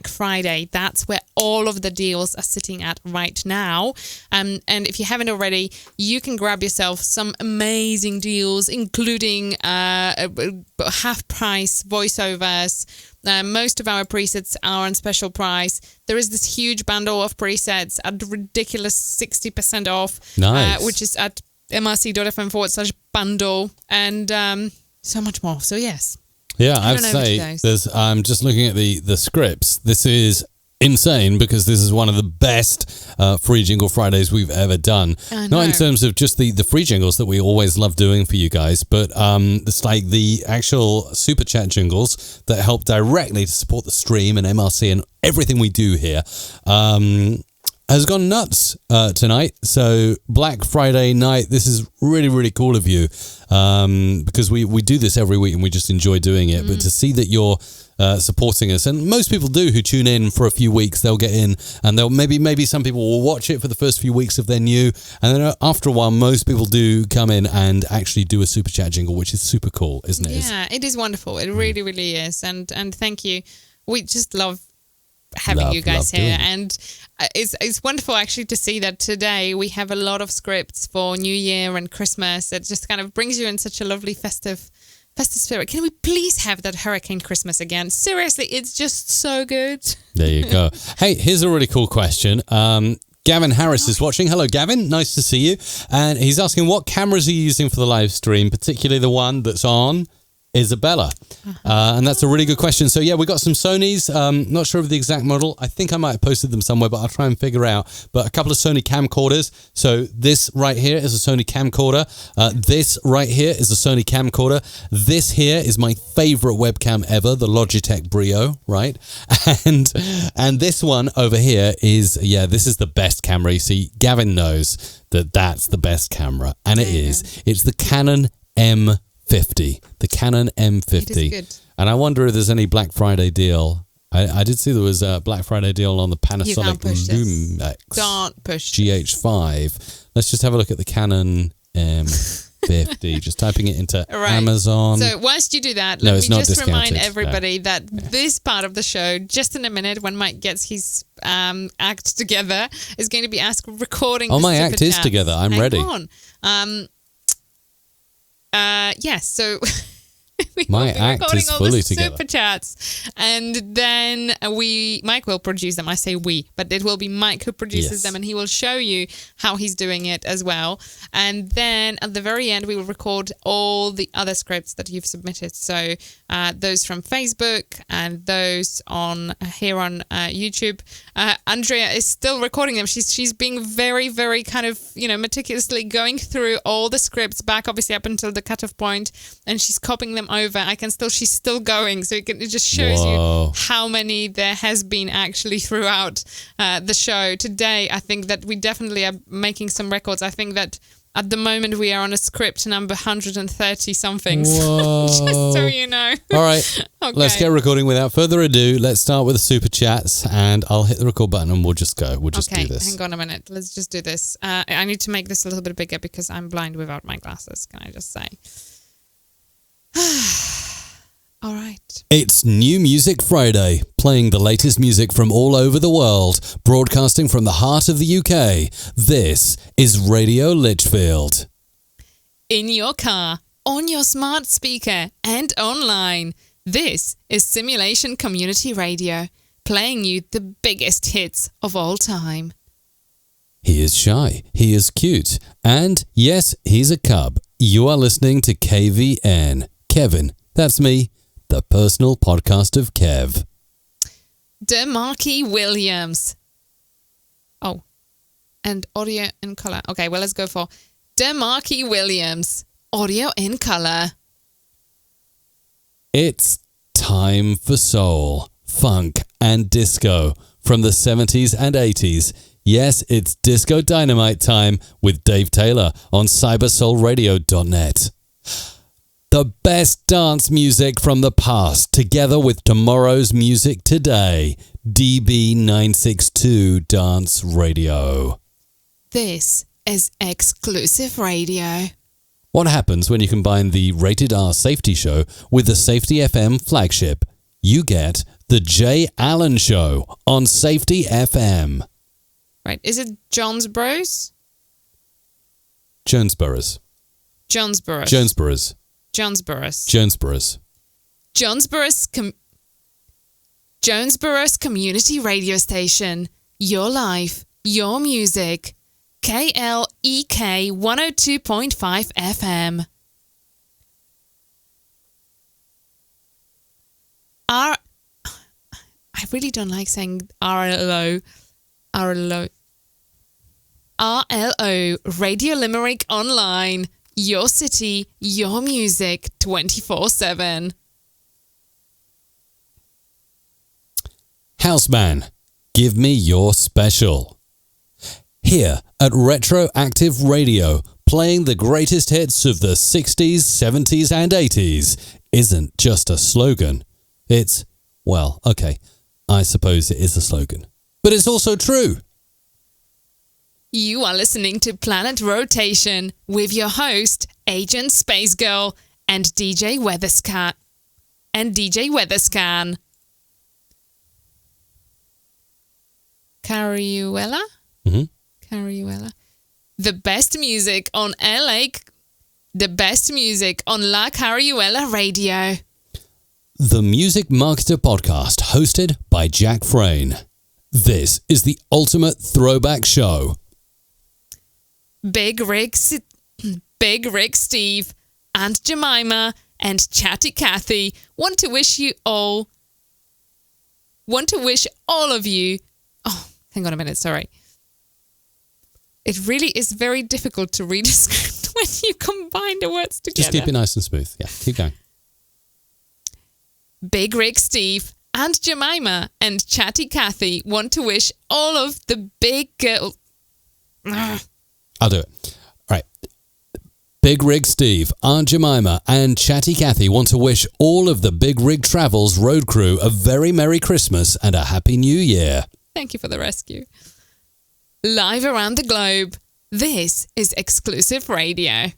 Friday. That's where all of the deals are sitting at right now. And if you haven't already, you can grab yourself some amazing deals, including half-price voiceovers. Most of our presets are on special price. There is this huge bundle of presets at ridiculous 60% off, which is at mrc.fm/bundle, and so much more. So yes. Yeah, I'd say I'm just looking at the scripts. This is insane because this is one of the best free Jingle Fridays we've ever done. Not in terms of just the free jingles that we always love doing for you guys, but it's like the actual super chat jingles that help directly to support the stream and MRC and everything we do here. Has gone nuts tonight. So Black Friday night, this is really, really cool of you because we do this every week and we just enjoy doing it. But to see that you're supporting us, and most people do who tune in for a few weeks, they'll get in and they'll maybe some people will watch it for the first few weeks if they're new, and then after a while most people do come in and actually do a super chat jingle, which is super cool, isn't it? Yeah, it is wonderful. It really, really is. And thank you. We just love having you guys here, and it's wonderful actually to see that today we have a lot of scripts for New Year and Christmas. It just kind of brings you in such a lovely festive spirit. Can we please have that Hurricane Christmas again? Seriously, it's just so good. There you go. Hey, here's a really cool question. Gavin Harris is watching. Hello, Gavin. Nice to see you. And he's asking, what cameras are you using for the live stream, particularly the one that's on Isabella? And that's a really good question. So yeah, we got some Sonys, not sure of the exact model. I think I might have posted them somewhere, but I'll try and figure out. But a couple of Sony camcorders. So this right here is a Sony camcorder. This right here is a Sony camcorder. This here is my favorite webcam ever, the Logitech Brio, right? And this one over here is, this is the best camera. You see, Gavin knows that that's the best camera, and it is. It's the Canon M50, the Canon M50. It is good. And I wonder if there's any Black Friday deal. I did see there was a Black Friday deal on the Panasonic Lumix Don't push GH5. Let's just have a look at the Canon M50. Just typing it into Amazon. So whilst you do that, let me just remind everybody that this part of the show, just in a minute when Mike gets his act together, is going to be recording. Oh, my act is together. I'm ready. On. Yes, so my act is fully together. Super chats, and then Mike will produce them. I say we, but it will be Mike who produces them, and he will show you how he's doing it as well. And then at the very end, we will record all the other scripts that you've submitted. So those from Facebook and those on here on YouTube. Andrea is still recording them. She's being very, very kind of meticulously going through all the scripts back, obviously up until the cutoff point, and she's copying them over. She's still going, so it just shows you how many there has been actually throughout the show. Today, I think that we definitely are making some records. I think that at the moment we are on a script number 130 something. Just so you know. All right, Let's get recording. Without further ado, let's start with the super chats, and I'll hit the record button and we'll just go. We'll just do this. Hang on a minute. Let's just do this. I need to make this a little bit bigger because I'm blind without my glasses. Can I just say? All right. It's New Music Friday, playing the latest music from all over the world, broadcasting from the heart of the UK. This is Radio Lichfield. In your car, on your smart speaker, and online. This is Simulation Community Radio, playing you the biggest hits of all time. He is shy, he is cute, and yes, he's a cub. You are listening to KVN. Kevin, that's me. The personal podcast of Kev. DeMarquis Williams. Oh, and audio in color. Okay, well, let's go for DeMarquis Williams. Audio in color. It's time for soul, funk, and disco from the 70s and 80s. Yes, it's Disco Dynamite time with Dave Taylor on cybersoulradio.net. The best dance music from the past, together with tomorrow's music today. DB962 Dance Radio. This is exclusive radio. What happens when you combine the Rated R Safety Show with the Safety FM flagship? You get the Jay Allen Show on Safety FM. Right. Is it Jonesboroughs? Jonesboroughs. Jonesboroughs. Jonesboroughs. Jonesboroughs. Jonesboroughs. Jonesboroughs Community Radio Station. Your life, your music. KLEK 102.5 FM. I really don't like saying RLO. RLO, Radio Limerick Online. Your city, your music, 24/7. Houseman, give me your special. Here at Retroactive Radio, playing the greatest hits of the 60s, 70s and 80s isn't just a slogan. It's, well, okay, I suppose it is a slogan. But it's also true. You are listening to Planet Rotation with your host, Agent Space Girl, and DJ Weatherscan. Cariuela? Mm-hmm. Cariuela. The best music on La Cariuela Radio. The Music Marketer Podcast, hosted by Jack Frayne. This is the ultimate throwback show. Big Rick Steve, and Jemima, and Chatty Cathy want to wish all of you... Oh, hang on a minute, sorry. It really is very difficult to read a script when you combine the words together. Just keep it nice and smooth. Yeah, keep going. Big Rick Steve and Jemima and Chatty Cathy want to wish all of the big girl... I'll do it. All right. Big Rig Steve, Aunt Jemima and Chatty Cathy want to wish all of the Big Rig Travels road crew a very Merry Christmas and a Happy New Year. Thank you for the rescue. Live around the globe, this is exclusive radio.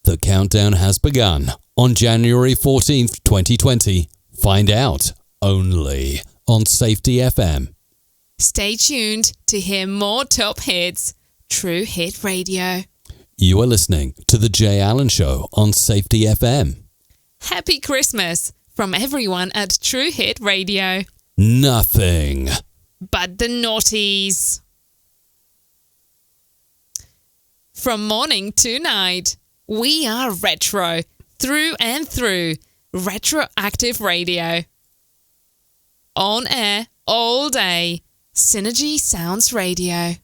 The countdown has begun on January 14th, 2020. Find out only on Safety FM. Stay tuned to hear more top hits. True Hit Radio. You are listening to The Jay Allen Show on Safety FM. Happy Christmas from everyone at True Hit Radio. Nothing but the naughties. From morning to night, we are retro through and through. Retroactive Radio. On air all day. Synergy Sounds Radio.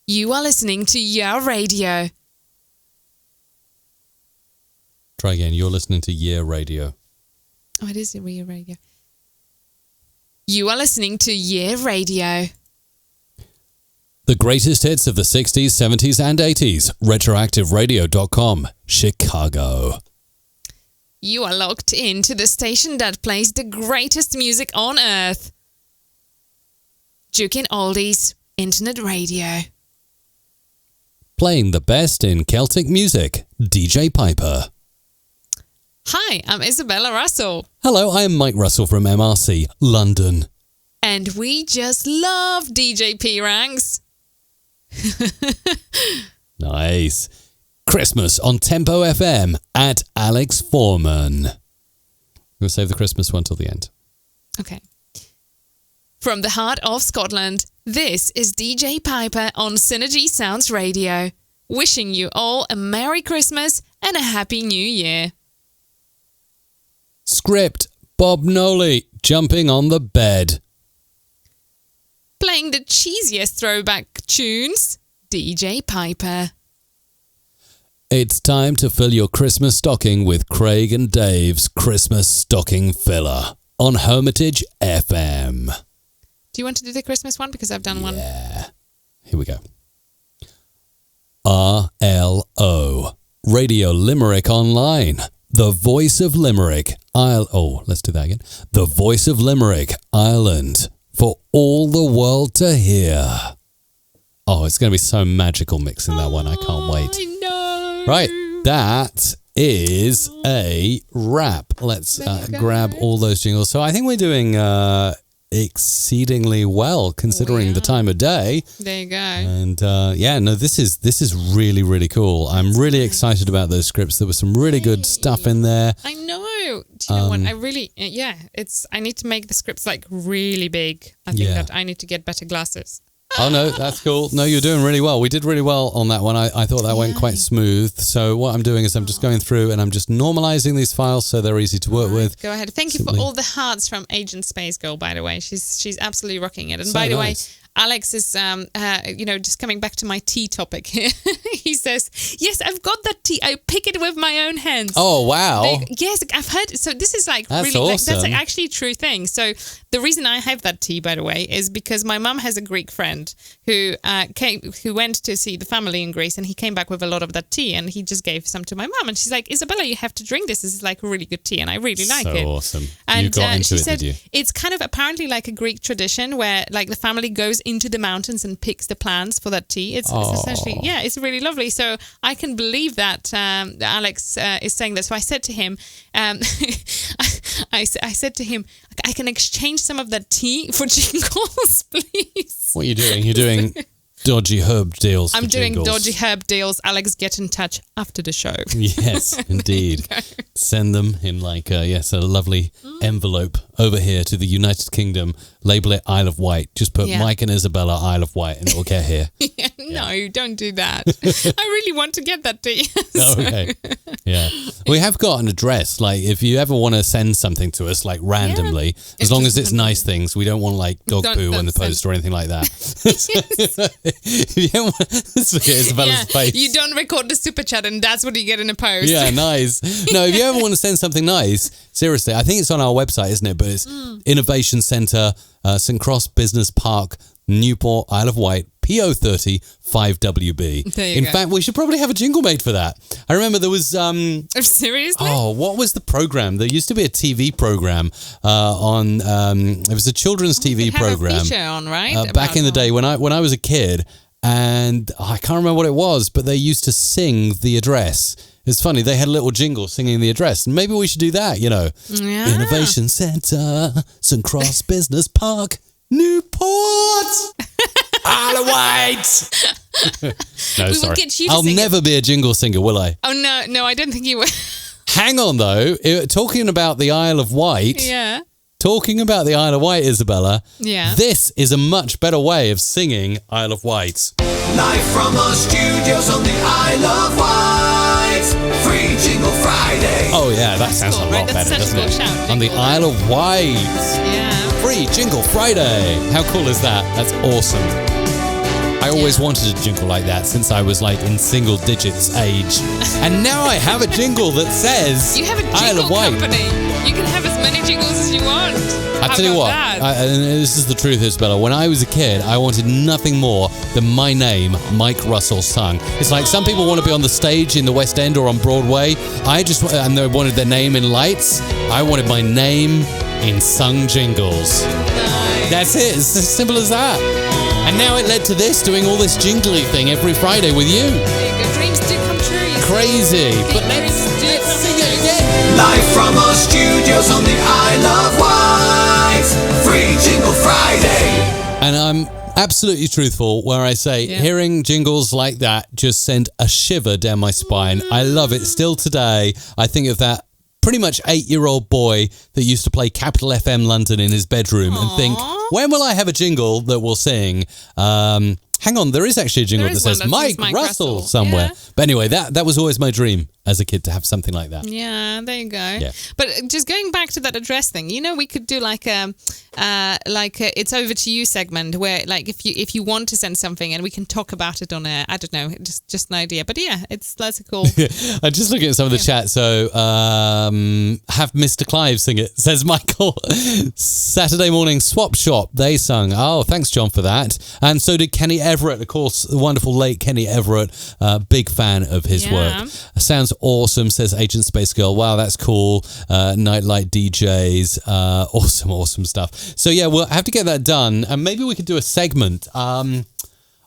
You are listening to Your Radio. Try again. You're listening to Year Radio. Oh, it is Year Radio. You are listening to Year Radio. The greatest hits of the 60s, 70s and 80s. Retroactiveradio.com, Chicago. You are locked into the station that plays the greatest music on earth. Jukin' Oldies Internet Radio. Playing the best in Celtic music, DJ Piper. Hi, I'm Isabella Russell. Hello, I am Mike Russell from MRC, London. And we just love DJ P-Ranks. Nice. Christmas on Tempo FM at Alex Foreman. We'll save the Christmas one till the end. Okay. From the heart of Scotland, this is DJ Piper on Synergy Sounds Radio, wishing you all a Merry Christmas and a Happy New Year. Script, Bob Noley, jumping on the bed. Playing the cheesiest throwback tunes, DJ Piper. It's time to fill your Christmas stocking with Craig and Dave's Christmas Stocking Filler on Hermitage FM. Do you want to do the Christmas one? Because I've done one. Yeah. Here we go. Radio Limerick Online. The voice of Limerick. Let's do that again. The voice of Limerick, Ireland, for all the world to hear. Oh, it's going to be so magical mixing that one. I can't wait. I know. Right, that is a wrap. Let's grab all those jingles. So I think we're doing exceedingly well considering the time of day. There you go. And this is really, really cool. I'm really excited about those scripts. There was some really good stuff in there. I know. Do you know what? I really, I need to make the scripts like really big. I think that I need to get better glasses. Oh, no, that's cool. No, you're doing really well. We did really well on that one. I thought that went quite smooth. So what I'm doing is I'm just going through and I'm just normalizing these files so they're easy to work with. Go ahead. Thank you for all the hearts from Agent Space Girl, by the way. She's absolutely rocking it. And by the way, Alex is, just coming back to my tea topic here. He says, yes, I've got that tea. I pick it with my own hands. Oh, wow. Yes, I've heard. So this is like that's really, awesome. that's actually a true thing. So the reason I have that tea, by the way, is because my mum has a Greek friend who went to see the family in Greece, and he came back with a lot of that tea, and he just gave some to my mum. And she's like, Isabella, you have to drink this. This is like a really good tea, and I really like it. So awesome. And you got into she it, said did you? it's kind of apparently like a Greek tradition where like the family goes into the mountains and picks the plants for that tea. It's essentially, it's really lovely. So I can believe that Alex is saying that. So I said to him, I said to him, I can exchange some of that tea for jingles, please. What are you doing? You're doing dodgy herb deals. I'm doing jingles. dodgy herb deals. Alex, get in touch after the show. Yes, indeed. Send them in like a lovely envelope over here to the United Kingdom. Label it Isle of Wight. Just put Mike and Isabella Isle of Wight and it'll get here. No, don't do that. I really want to get that tea. Okay. Yeah. We have got an address. Like if you ever want to send something to us like randomly, as long as it's nice things, we don't want like dog poo in the post or anything like that. Look at Isabella's face. You don't record the super chat and that's what you get in a post. Yeah, nice. No, if you ever want to send something nice, seriously, I think it's on our website, isn't it? But it's Innovation Centre, St. Cross Business Park, Newport, Isle of Wight, PO30 5WB. In fact, we should probably have a jingle made for that. I remember there was seriously? Oh, what was the program? There used to be a TV program on it was a children's TV program. Have a feature on, right? Back in the day when I was a kid, and I can't remember what it was, but they used to sing the address. It's funny, they had a little jingle singing the address. And maybe we should do that, you know. Yeah. Innovation Centre, St. Cross Business Park, Newport, Isle of Wight. No, we sorry. will get you to I'll sing never be a jingle singer, will I? Oh, no, I don't think you will. Hang on, though. Talking about the Isle of Wight. Yeah. Talking about the Isle of Wight, Isabella. Yeah. This is a much better way of singing Isle of Wight. Live from our studios on the Isle of Wight. Free Jingle Friday. Oh, yeah, that sounds cool, a right? lot That's better, such doesn't a cool it? shout. On the Isle of Wight. Yeah. Free Jingle Friday. How cool is that? That's awesome. I always wanted a jingle like that since I was like in single digits age. And now I have a jingle that says You have a Isle jingle of Wight. company. You can have as many jingles as you want. I tell you what, and this is the truth, Isabella. When I was a kid, I wanted nothing more than my name, Mike Russell, sung. It's like some people want to be on the stage in the West End or on Broadway. And they wanted their name in lights. I wanted my name in sung jingles. Nice. That's it. It's as simple as that. And now it led to this, doing all this jingly thing every Friday with you. There you go. Dreams do come true. Crazy. But let's sing it again. Live from our studios on the Isle of Wight. Free Jingle Friday. And I'm absolutely truthful where I say hearing jingles like that just sent a shiver down my spine. I love it still today. I think of that pretty much 8-year-old boy that used to play Capital FM London in his bedroom and think, when will I have a jingle that will sing? Hang on, there is actually a jingle that says Mike Russell somewhere. Yeah. But anyway, that was always my dream. as a kid to have something like that. Yeah, there you go. Yeah. But just going back to that address thing, we could do like a it's over to you segment where like if you want to send something and we can talk about it on air. I don't know, just an idea. But yeah, that's a cool. I'm just looking at some of the chat. So have Mr. Clive sing it, says Michael. Saturday morning swap shop, they sung. Oh, thanks John for that. And so did Kenny Everett, of course, the wonderful late Kenny Everett. Big fan of his work. Sounds awesome, says Agent Space Girl. Wow, that's cool. Nightlight DJs. Awesome stuff. So yeah, we'll have to get that done. And maybe we could do a segment.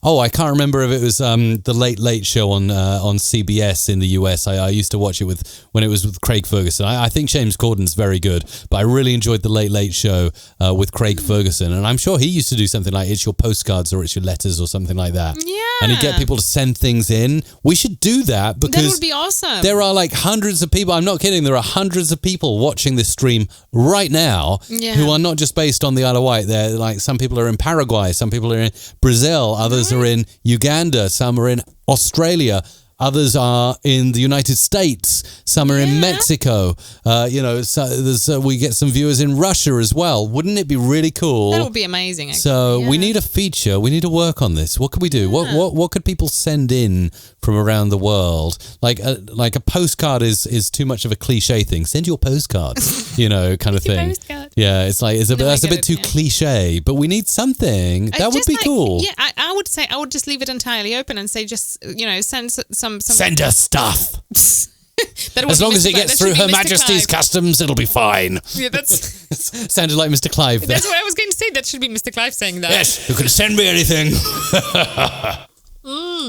I can't remember if it was the Late Late Show on CBS in the US. I used to watch it when it was with Craig Ferguson. I think James Corden's very good, but I really enjoyed the Late Late Show with Craig Ferguson. And I'm sure he used to do something like it's your postcards or it's your letters or something like that. Yeah. And he'd get people to send things in. We should do that because that would be awesome. There are like hundreds of people. I'm not kidding. There are hundreds of people watching this stream right now who are not just based on the Isle of Wight. They're like some people are in Paraguay, some people are in Brazil, others are in Uganda, some are in Australia, others are in the United States, some are in Mexico. We get some viewers in Russia as well. Wouldn't it be really cool? That would be amazing. Actually. So we need a feature. We need to work on this. What could we do? What could people send in from around the world? Like a postcard is too much of a cliche thing. Send your postcard, kind of thing. Postcard. Yeah, it's like that's a bit too cliche. But we need something that would be cool. Yeah, I would say I would just leave it entirely open and say just send some. Send us stuff. As long as it gets through Her Majesty's customs, it'll be fine. Yeah, that's sounded like Mr. Clive there. That's what I was going to say. That should be Mr. Clive saying that. Yes, you can send me anything.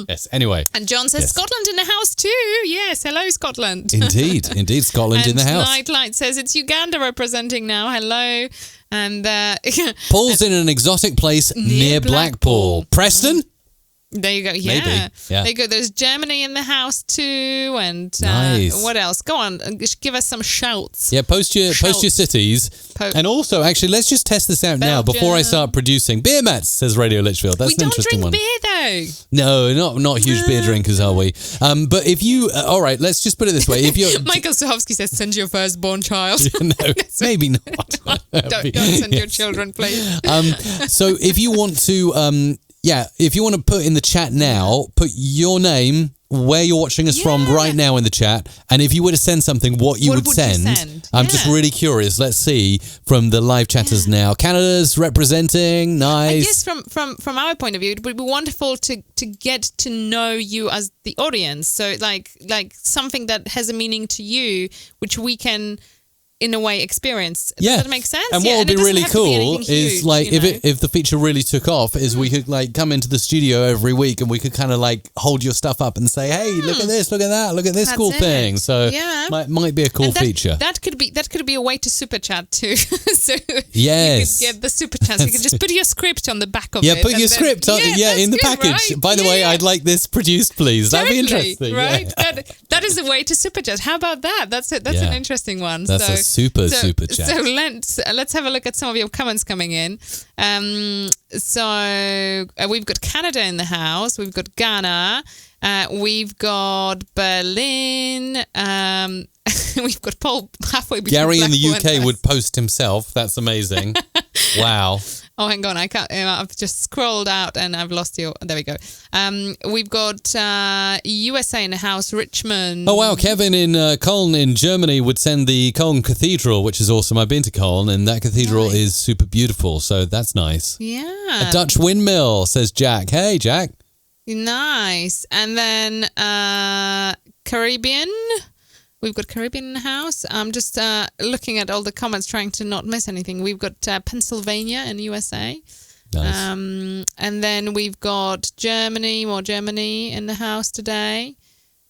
Yes, anyway. And John says Scotland in the house too. Yes, hello Scotland. Indeed, Scotland in the house. Nightlight says it's Uganda representing now. Hello. And Paul's in an exotic place near Blackpool. Preston? There you go. Yeah. Maybe. Yeah. There you go. There's Germany in the house too. And nice. What else? Go on. Give us some shouts. Yeah, post your cities. And also, actually, let's just test this out now before I start producing. Beer mats, says Radio Litchfield. That's an interesting one. We don't drink beer, though. No, not huge beer drinkers, are we? But if you... all right, let's just put it this way. If you're... Michael Stahovsky says, send your firstborn child. No, maybe not. Don't send your children, please. So if you want to... if you want to put in the chat now, put your name, where you're watching us from right now in the chat, and if you were to send something, what you would send. I'm just really curious. Let's see from the live chatters now. Canada's representing, nice. I guess from our point of view, it would be wonderful to get to know you as the audience. So like something that has a meaning to you, which we can... in a way experience. Does that make sense? And what would be really cool is like if the feature really took off is we could like come into the studio every week and we could kind of like hold your stuff up and say, hey, look at this, look at that, look at this cool thing. So might be a cool feature. That could be a way to super chat too. So you could get the super chats. You could just put your script on the back of it. Yeah, put your script on, in the package. Right? By the way, I'd like this produced, please. That'd be interesting. Right? Yeah. That is a way to super chat. How about that? That's an interesting one. That's a super chat. So let's have a look at some of your comments coming in. So we've got Canada in the house. We've got Ghana. We've got Berlin. We've got Paul halfway between Gary in the Blackpool UK would post himself. That's amazing. Wow. Oh, hang on. I can't. I've just scrolled out and I've lost you. There we go. We've got USA in the house, Richmond. Oh, wow. Kevin in Cologne in Germany would send the Cologne Cathedral, which is awesome. I've been to Cologne and that cathedral is super beautiful. So that's nice. Yeah. A Dutch windmill, says Jack. Hey, Jack. Nice. And then Caribbean. We've got Caribbean in the house. I'm just looking at all the comments, trying to not miss anything. We've got Pennsylvania in USA. Nice. And then we've got more Germany in the house today.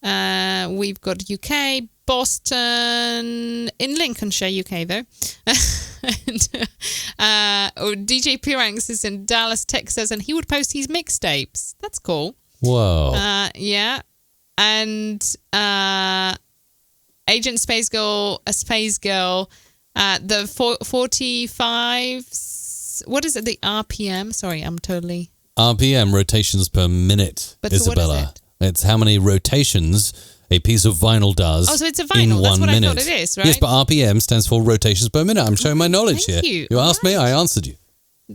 We've got UK, Boston, in Lincolnshire, UK though. And DJ Pirangs is in Dallas, Texas, and he would post his mixtapes. That's cool. Whoa. Yeah. And Agent Space Girl, the 45, what is it, the RPM? Sorry, I'm totally... RPM, rotations per minute, but Isabella. So what is it? It's how many rotations a piece of vinyl does. Oh, so it's a in vinyl. 1 That's what minute. I thought it is, right? Yes, but RPM stands for rotations per minute. I'm showing my knowledge Thank here. you. asked me, I answered you.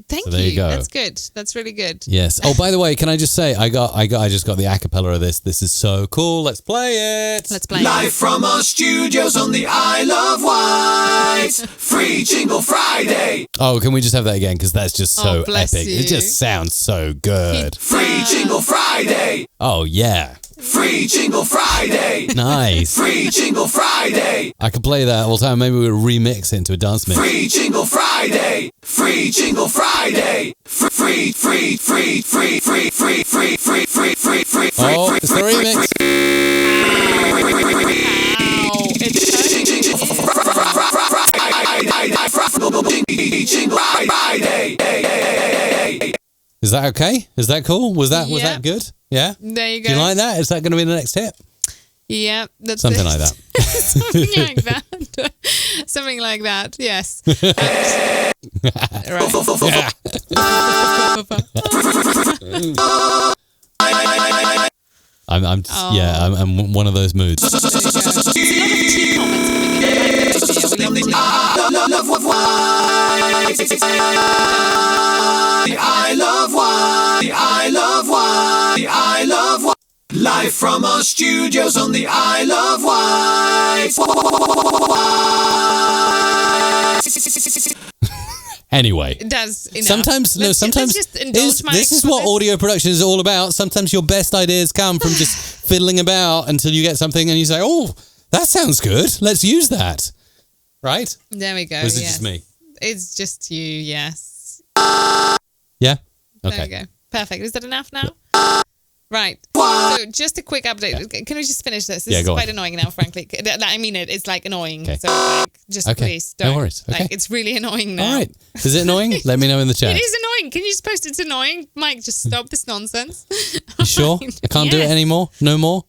Thank So there you go. That's good. That's really good. Yes. Oh, by the way, can I just say I just got the acapella of this. This is so cool. Let's play it. Let's play. Live from our studios on the Isle of Wight. Free Jingle Friday. Oh, can we just have that again? Because that's just so bless epic. you. It just sounds so good. Free Jingle Friday. Oh, yeah. Free Jingle Friday. Nice. Free Jingle Friday. I could play that all the time. Maybe we'll remix it into a dance mix. Free Jingle Friday. Free Jingle Friday. Free. Oh, it's the remix. Jingle Friday. Is that okay? Is that cool? Was that Yeah. good? Yeah? There you go. Do you like that? Is that going to be the next hit? Yeah, that's Something it. like that. Something like that. Something like that. Yes. Right. I'm one of those moods. There's a lot of tea comments coming in. We love Wight. Live from our studios on the Isle of Wight. Anyway. That's enough. Sometimes Let's just indulge Mike this is for what audio production is all about. Sometimes your best ideas come from just fiddling about until you get something and you say, oh, that sounds good. Let's use that. Right? There we go. Or is it yes. just me? It's just you, yes. Yeah? There Okay. we go. Perfect. Is that enough now? Right. So just a quick update. Can we just finish this? This Yeah, is go on. quite annoying now, frankly. I mean it. It's like annoying. Okay. So like, just Okay. please don't. No worries. Okay. Like, it's really annoying now. All right. Is it annoying? Let me know in the chat. It is annoying. Can you just post it's annoying? Mike, just stop this nonsense. You sure? I can't do it Yes. anymore? No more?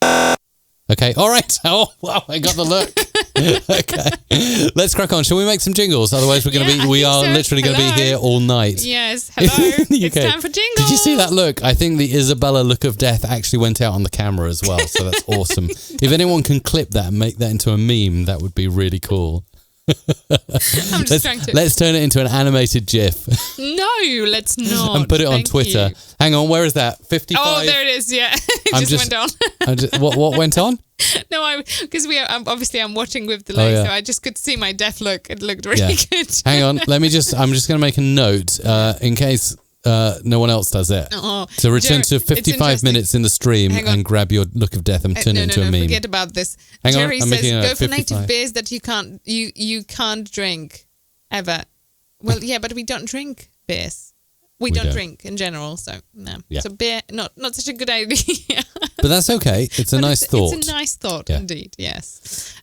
Okay. All right. Oh, wow. I got the look. Okay. Let's crack on. Shall we make some jingles? Otherwise, we are literally going to be Hello. here all night. Yes. Hello. It's time for jingle. Did you see that look? I think the Isabella look of death actually went out on the camera as well. So that's awesome. If anyone can clip that and make that into a meme, that would be really cool. I'm just trying to. Let's turn it into an animated GIF No, let's not. and put it on Thank Twitter. you. Hang on, where is that? 55. Oh, there it is. Yeah, it just went on. What went on? No, because I'm watching with delay, Oh, yeah. so I just could see my death look. It looked really good. Hang on, I'm just going to make a note in case no one else does it. Oh, So return Jerry, to it's 55 interesting. minutes in the stream Hang on. and grab your look of death and turn it into a meme. Forget about this. Hang on, Jerry I'm says making a go for 55. native beers that you can't drink ever. Well, yeah, but we don't drink beers. We don't drink in general, so no. Yeah. So beer, not such a good idea. But that's okay. It's a nice thought. It's a nice thought, Yeah. indeed. Yes.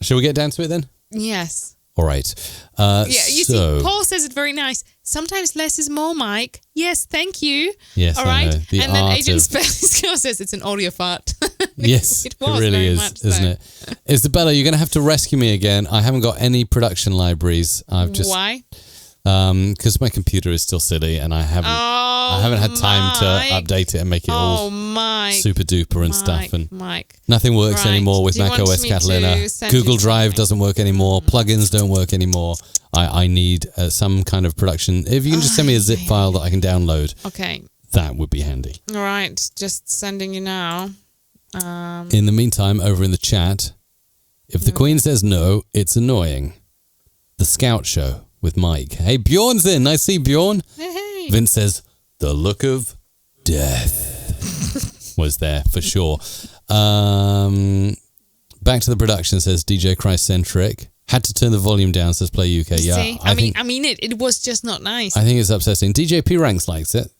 Shall we get down to it then? Yes. All right. Yeah, you see, Paul says it very nice. Sometimes less is more, Mike. Yes, thank you. Yes, all I right. know. The And then art Agent of- Spellscore says it's an audio fart. Yes, it it was really very is, much isn't it? Isabella, you're going to have to rescue me again. I haven't got any production libraries. Why? Because my computer is still silly and I haven't had time to update it and make it all Mike. super duper and stuff. And Mike. nothing works Right. anymore with Do you Mac want OS me to Catalina. send Google you Drive something? doesn't work anymore. Plugins don't work anymore. I need some kind of production. If you can just send me a zip file that I can download, Okay. that would be handy. All right. Just sending you now. In the meantime, over in the chat, if the Queen says no, it's annoying. The Scout Show with Mike. Hey, Bjorn's in. I see Bjorn. Hey. Vince says, the look of death was there for sure. Back to the production, says DJ Christ-centric. Had to turn the volume down, says Play UK. Yeah, See? I mean, it was just not nice. I think it's upsetting. DJ P Ranks likes it.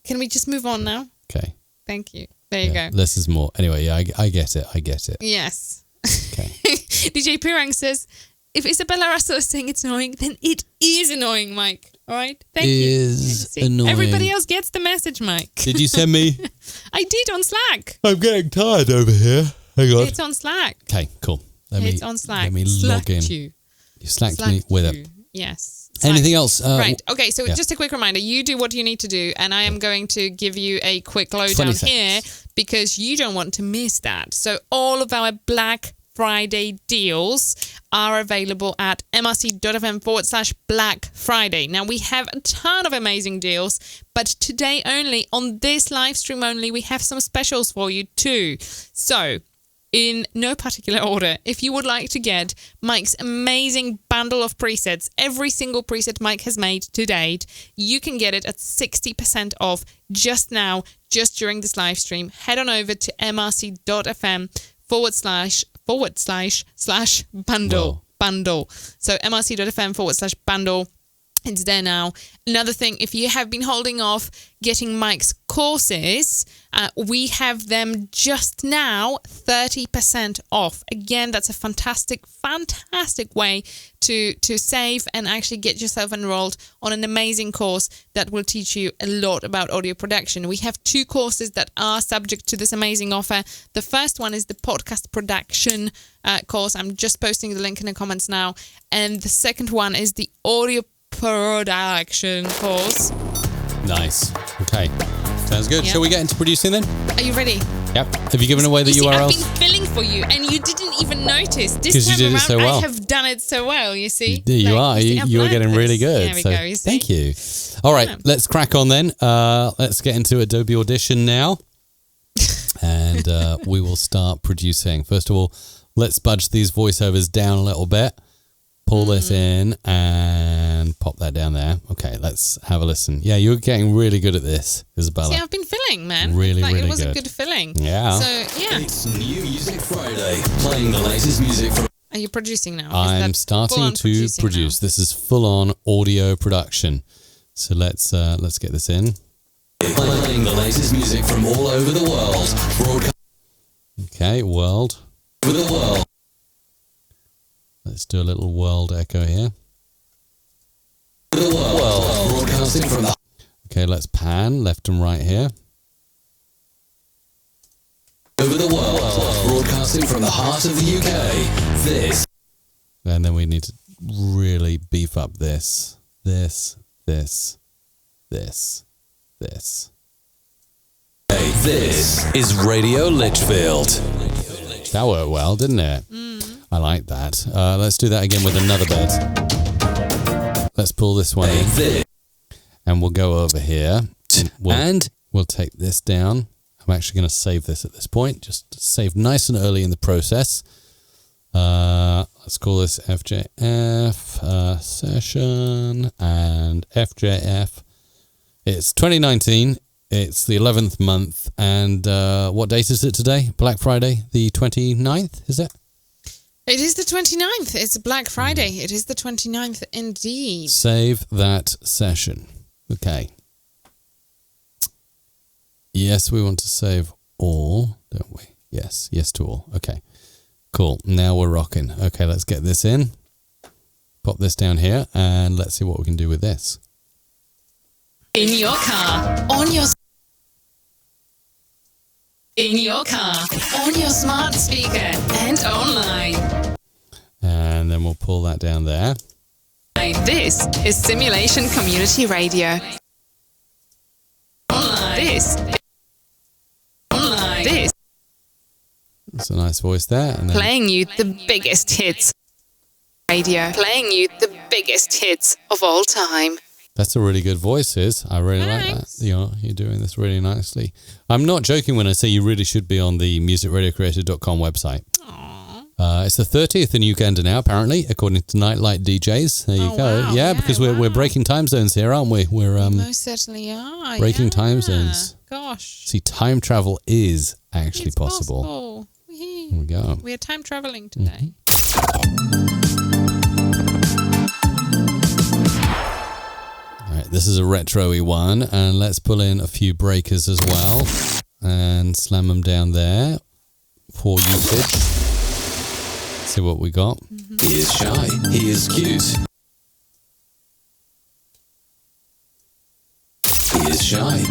Can we just move on now? Okay. Thank you. There you go. Less is more. Anyway, yeah, I get it. I get it. Yes. Okay. DJ Pirang says, if Isabella Russell is saying it's annoying, then it is annoying, Mike. All right? Thank you. Is See? annoying. Everybody else gets the message, Mike. Did you send me? I did on Slack. I'm getting tired over here. Hang on. It's on Slack. Okay, cool. It's on Slack. Let me Slacked log in. you. You slacked me with you. it. Yes. Anything else? Right. Okay. So just a quick reminder. You do what you need to do, and I am going to give you a quick lowdown here because you don't want to miss that. So all of our Black Friday deals are available at mrc.fm/Black Friday. Now, we have a ton of amazing deals, but today only, on this live stream only, we have some specials for you too. So, in no particular order, if you would like to get Mike's amazing bundle of presets, every single preset Mike has made to date, you can get it at 60% off just now, just during this live stream. Head on over to mrc.fm/bundle. Bundle. So mrc.fm/bundle. It's there now. Another thing, if you have been holding off getting Mike's courses, we have them just now 30% off. Again, that's a fantastic way to save and actually get yourself enrolled on an amazing course that will teach you a lot about audio production. We have 2 courses that are subject to this amazing offer. The first one is the podcast production course. I'm just posting the link in the comments now. And the second one is the audio production course. Nice. Okay. Sounds good. Yep. Shall we get into producing then? Are you ready? Yep. Have you given away the URLs? I've been filling for you and you didn't even notice. This Because you time did around, it so well. I have done it so well, you see. You are. You are getting really good. There we so go, you see. Thank you. All right. Let's crack on then. Let's get into Adobe Audition now. And we will start producing. First of all, let's budge these voiceovers down a little bit. Pull this in and pop that down there. Okay, let's have a listen. Yeah, you're getting really good at this, Isabella. See, I've been filling, man. Really It was good. a good filling. Yeah. So, yeah. It's New Music Friday, playing the latest music from... Are you producing now? I'm starting to produce. This is full-on audio production. So let's get this in. Playing the latest music from all over the world. Okay, world. Over the world. Let's do a little world echo here. The world. Broadcasting from the... Okay, let's pan left and right here. Over the world. Broadcasting from the heart of the UK. This. And then we need to really beef up this. This. This is Radio Litchfield. That worked well, didn't it? I like that. Let's do that again with another bed. Let's pull this one in. And we'll go over here. And we'll take this down. I'm actually going to save this at this point. Just save nice and early in the process. Let's call this FJF session and FJF. It's 2019. It's the 11th month. And what date is it today? Black Friday, the 29th, is it? It is the 29th. It's Black Friday. It is the 29th indeed. Save that session. Okay. Yes, we want to save all, don't we? Yes to all. Okay. Cool. Now we're rocking. Okay, let's get this in. Pop this down here and let's see what we can do with this. In your car, on your smart speaker, and online. And then we'll pull that down there. This is Simulation Community Radio. This. That's a nice voice there. And then Playing you the biggest hits. Radio. Playing you the biggest hits of all time. that's a really good voice, Iz. I really like that. You're doing this really nicely. I'm not joking when I say you really should be on the musicradiocreator.com website. It's the 30th in Uganda now, apparently, according to Nightlight DJs. There you go. Wow. Yeah, because we're breaking time zones here, aren't we? We're most certainly are. breaking time zones. Gosh. See, time travel is actually It's possible. Here we go. We are time traveling today. All right, this is a retro-y one, and let's pull in a few breakers as well and slam them down there for usage. See what we got. He is shy. He is cute. He is shy.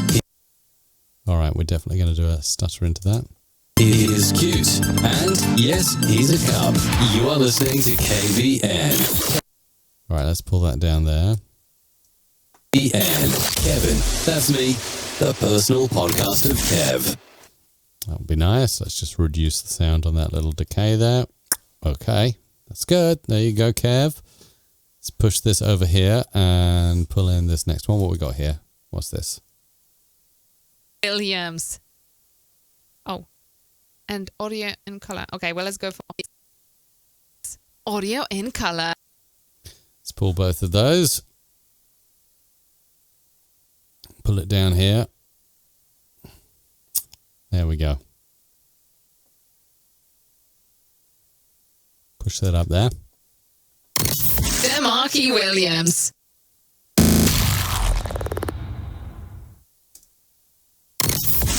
All right, we're definitely going to do a stutter into that. He is cute. And yes, he's a cub. You are listening to KVN. Right, let's pull that down there. The end. Kevin, that's me, the personal podcast of Kev. That would be nice. Let's just reduce the sound on that little decay there. Okay, that's good. There you go, Kev. Let's push this over here and pull in this next one. What we got here? What's this? Williams. Oh, and audio in color. Okay, well, let's go for audio in color. Let's pull both of those. Pull it down here. There we go. Push that up there. Demarchy Williams.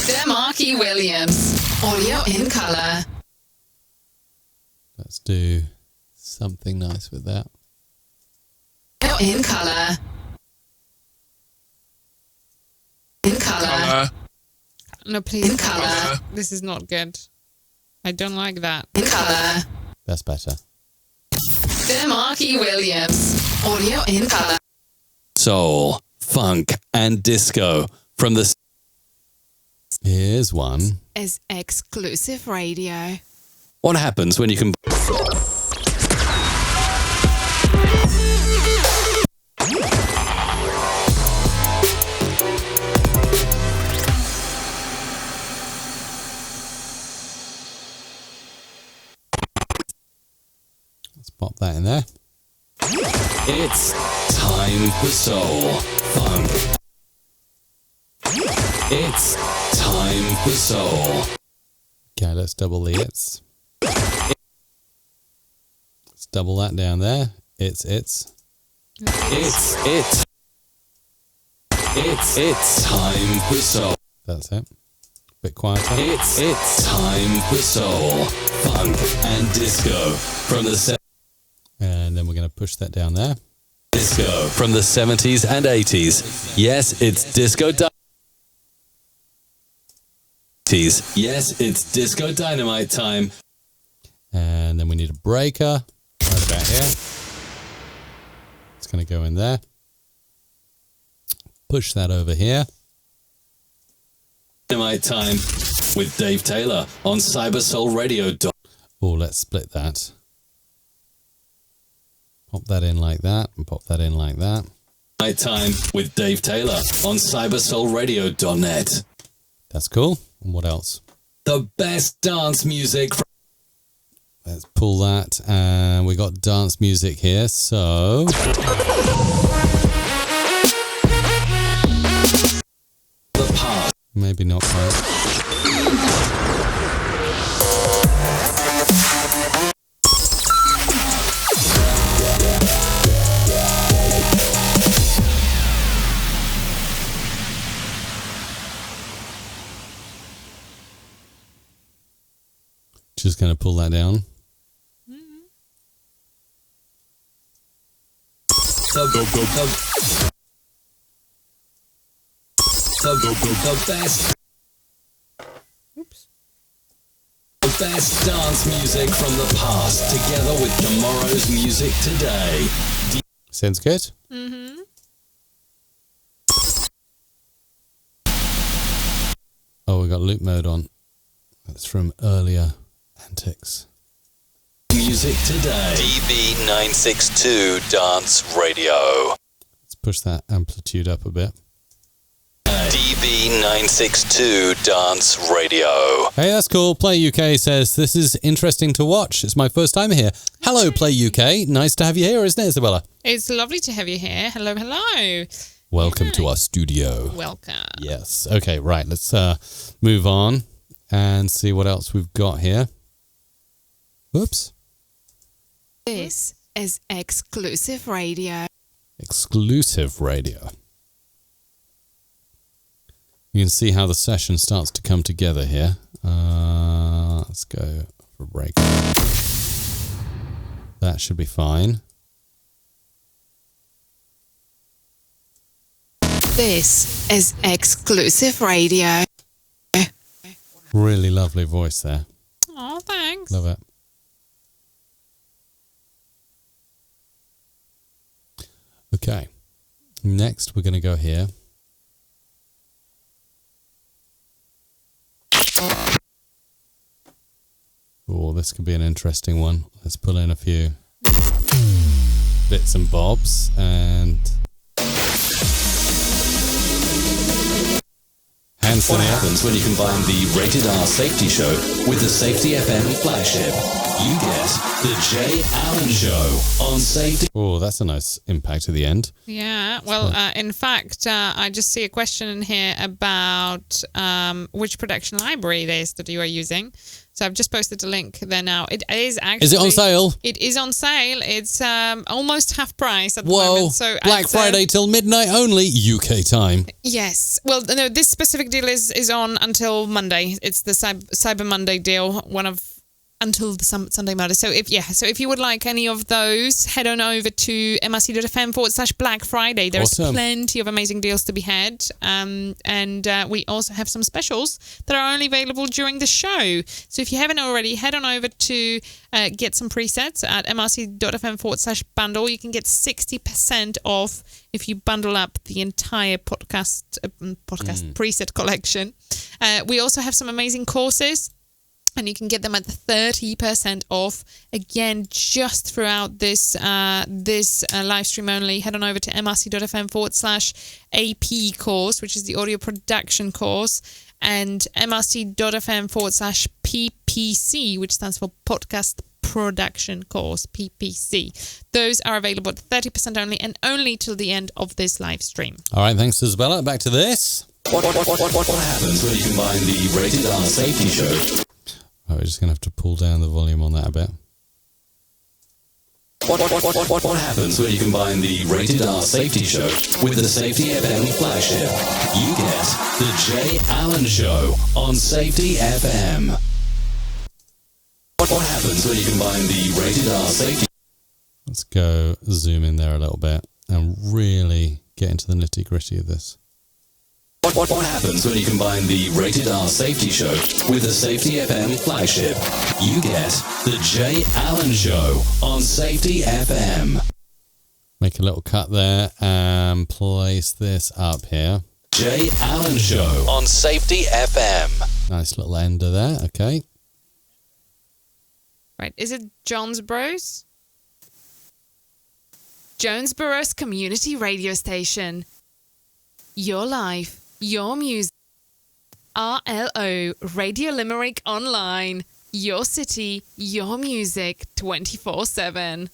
Demarchy Williams. Audio in color. Let's do something nice with that. Audio in color. In color. No, please. In color. This is not good. I don't like that. In color. That's better. Demarchy Williams. Audio in color. Soul, funk, and disco from the... Here's one. Is exclusive radio. What happens when you can... Let's pop that in there. It's time for soul, funk. It's time for soul. Okay, let's double the it's. Let's double that down there. It's. It's time for soul. That's it. Bit quieter. It's time for soul, funk, and disco from the... And then we're going to push that down there. Disco from the 70s and 80s. Yes, it's disco... Yes, it's disco dynamite time. And then we need a breaker right about here. It's going to go in there. Push that over here. Dynamite time with Dave Taylor on cybersoulradio. Oh, let's split that. Pop that in like that and pop that in like that. Dynamite time with Dave Taylor on cybersoulradio.net. That's cool. And what else? The best dance music. Let's pull that. And we got dance music here. So... The past. Maybe not quite. Just going to pull that down. The best. Oops. The best dance music from the past, together with tomorrow's music today. Sounds good? Mm-hmm. Oh, we got loop mode on. That's from earlier antics. Music today. DB962 Dance Radio. Let's push that amplitude up a bit. DB962 Dance Radio. Hey, that's cool. Play UK says, this is interesting to watch. It's my first time here. Hello, Play UK. Nice to have you here, isn't it, Isabella? It's lovely to have you here. Hello, hello. Welcome to our studio. Welcome. Yes. Okay, right. Let's move on and see what else we've got here. Whoops. This is exclusive radio. Exclusive radio. You can see how the session starts to come together here. Let's go for a break. That should be fine. This is exclusive radio. Really lovely voice there. Oh, thanks. Love it. Okay. Next, we're going to go here. Oh, this could be an interesting one. Let's pull in a few bits and bobs and What happens when you combine the Rated R Safety Show with the Safety FM flagship? You get the Jay Allen Show on Safety. Oh, that's a nice impact at the end. Yeah, well, in fact, I just see a question in here about which production library it is that you are using. So I've just posted a link there now. It is actually... Is it on sale? It is on sale. It's almost half price at the moment. So Black Friday till midnight only, UK time. Yes. Well, no, this specific deal is on until Monday. It's the Cyber Monday deal, until the Sunday Monday. So if you would like any of those, head on over to mrc.fm/Black Friday. There's plenty of amazing deals to be had. And we also have some specials that are only available during the show. So if you haven't already, head on over to get some presets at mrc.fm/bundle. You can get 60% off if you bundle up the entire podcast preset collection. We also have some amazing courses, and you can get them at 30% off. Again, just throughout this live stream only. Head on over to mrc.fm/AP course, which is the audio production course, and mrc.fm/PPC, which stands for podcast production course, PPC. Those are available at 30% only, and only till the end of this live stream. All right, thanks, Isabella. Back to this. What happens when you combine the Rated R Safety Show? We're just going to have to pull down the volume on that a bit. What happens when you combine the Rated R Safety Show with the Safety FM flagship? You get the Jay Allen Show on Safety FM. What happens when you combine the Rated R Safety? Let's go zoom in there a little bit and really get into the nitty-gritty of this. What happens when you combine the Rated R Safety Show with the Safety FM flagship? You get the Jay Allen Show on Safety FM. Make a little cut there and place this up here. Jay Allen Show on Safety FM. Nice little ender there, okay. Right, is it Jonesboro's? Jonesboro's community radio station. Your life, your music. RLO, Radio Limerick Online. Your city, your music, 24/7.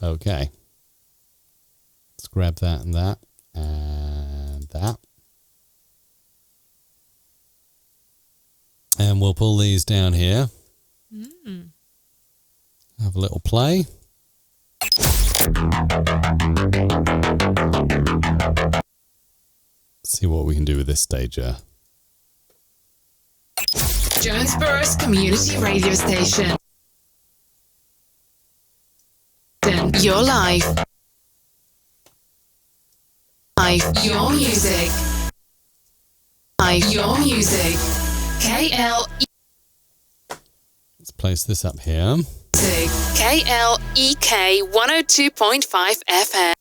Okay. Let's grab that and that and that. And we'll pull these down here. Have a little play. See what we can do with this stager. Jonesboro's community radio station. Your life. Your music. Your music. KLEK Let's place this up here. 102.5 FM.